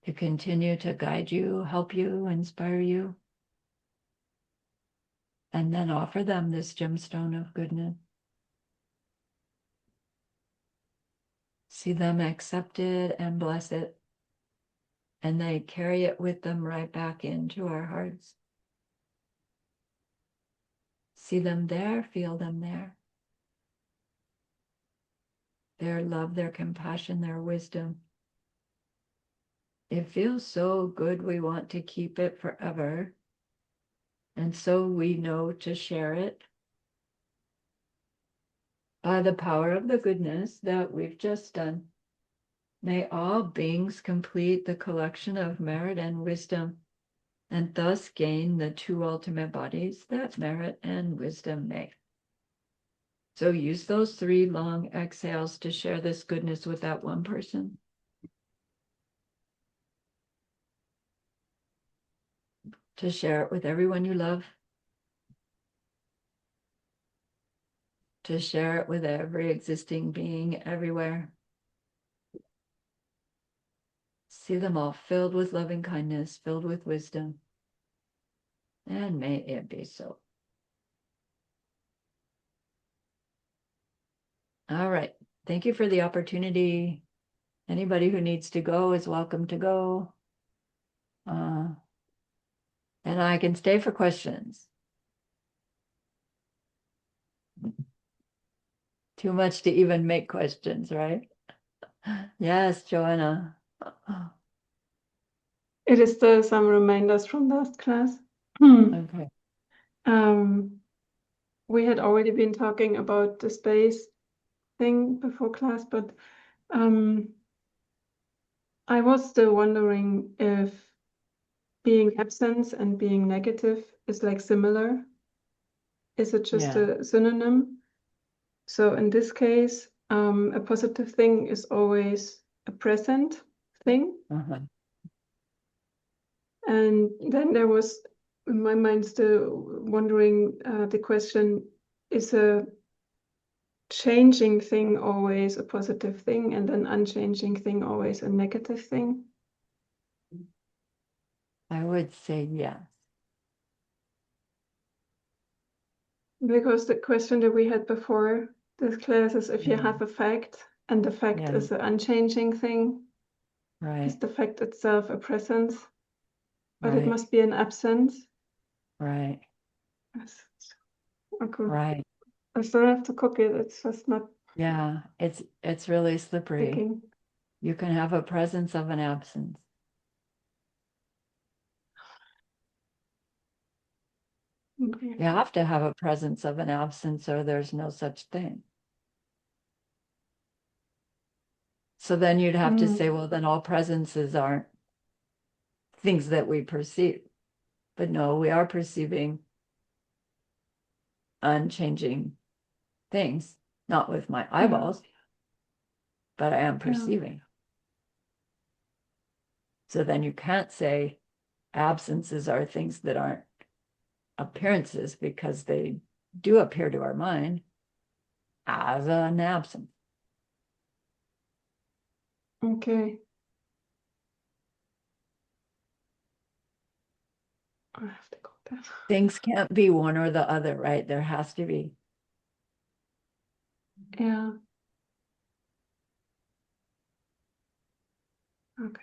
to continue to guide you, help you, inspire you. And then offer them this gemstone of goodness. See them accept it and bless it. And they carry it with them right back into our hearts. See them there, feel them there. Their love, their compassion, their wisdom. It feels so good, we want to keep it forever. And so we know to share it by the power of the goodness that we've just done. May all beings complete the collection of merit and wisdom, and thus gain the two ultimate bodies that merit and wisdom make. So use those 3 long exhales to share this goodness with that one person. To share it with everyone you love. To share it with every existing being everywhere. See them all filled with loving kindness, filled with wisdom. And may it be so. All right. Thank you for the opportunity. Anybody who needs to go is welcome to go. And I can stay for questions. Too much to even make questions, right? Yes, Joanna. It is still some reminders from last class. Okay. We had already been talking about the space thing before class, but I was still wondering if being absence and being negative is like similar. Is it just Yeah. a synonym? So in this case, a positive thing is always a present thing. Uh-huh. And then there was in my mind still wondering the question, is a changing thing always a positive thing and an unchanging thing always a negative thing? I would say yes. Because the question that we had before this class is if you Yeah. have a fact and the fact Yeah. is an unchanging thing, is Right. the fact itself a presence, but it Right. must be an absence. Right. Yes. Okay. Right. I still have to cook it. It's just not Yeah. It's really slippery. sticking. You can have a presence of an absence. Okay. You have to have a presence of an absence or there's no such thing. So then you'd have to say, well, then all presences aren't things that we perceive. But no, we are perceiving unchanging things, not with my eyeballs, but I am perceiving. So then you can't say absences are things that aren't appearances because they do appear to our mind as an absence. Okay. I have to go there. Things can't be one or the other, right? There has to be. Yeah. Okay.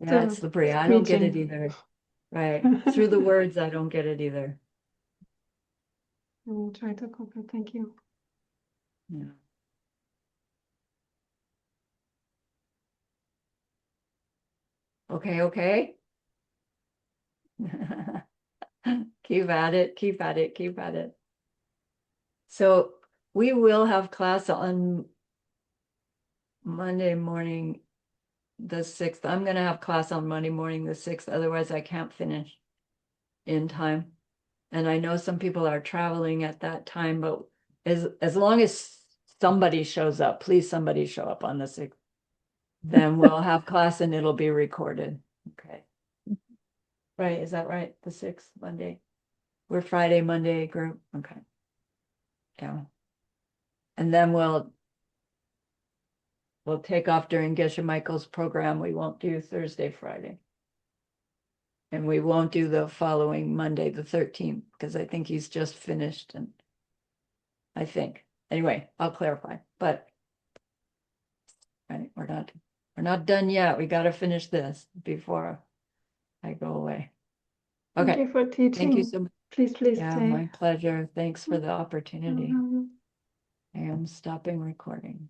Yeah, it's Still slippery. I don't get it screeching. either. Right. Through the words, I don't get it either. I will try to copy. Thank you. Yeah. Okay, okay. Keep at it, keep at it, keep at it. So we will have class on Monday morning, the 6th. I'm gonna have class on Monday morning, the 6th, otherwise I can't finish in time. And I know some people are traveling at that time, but as long as somebody shows up, please somebody show up on the 6th, then we'll have class and it'll be recorded. Okay. Right, is that right? The 6th, Monday? We're Friday, Monday group. Okay. Yeah. And then we'll take off during Geshe Michael's program. We won't do Thursday, Friday. And we won't do the following Monday, the 13th, because I think he's just finished and I think. Anyway, I'll clarify. But right, we're not done yet. We got to finish this before I go away. Thank Okay. you for Thank you teaching. so much. Please Yeah, stay. my pleasure. Thanks for the opportunity. Mhm. I am stopping recording.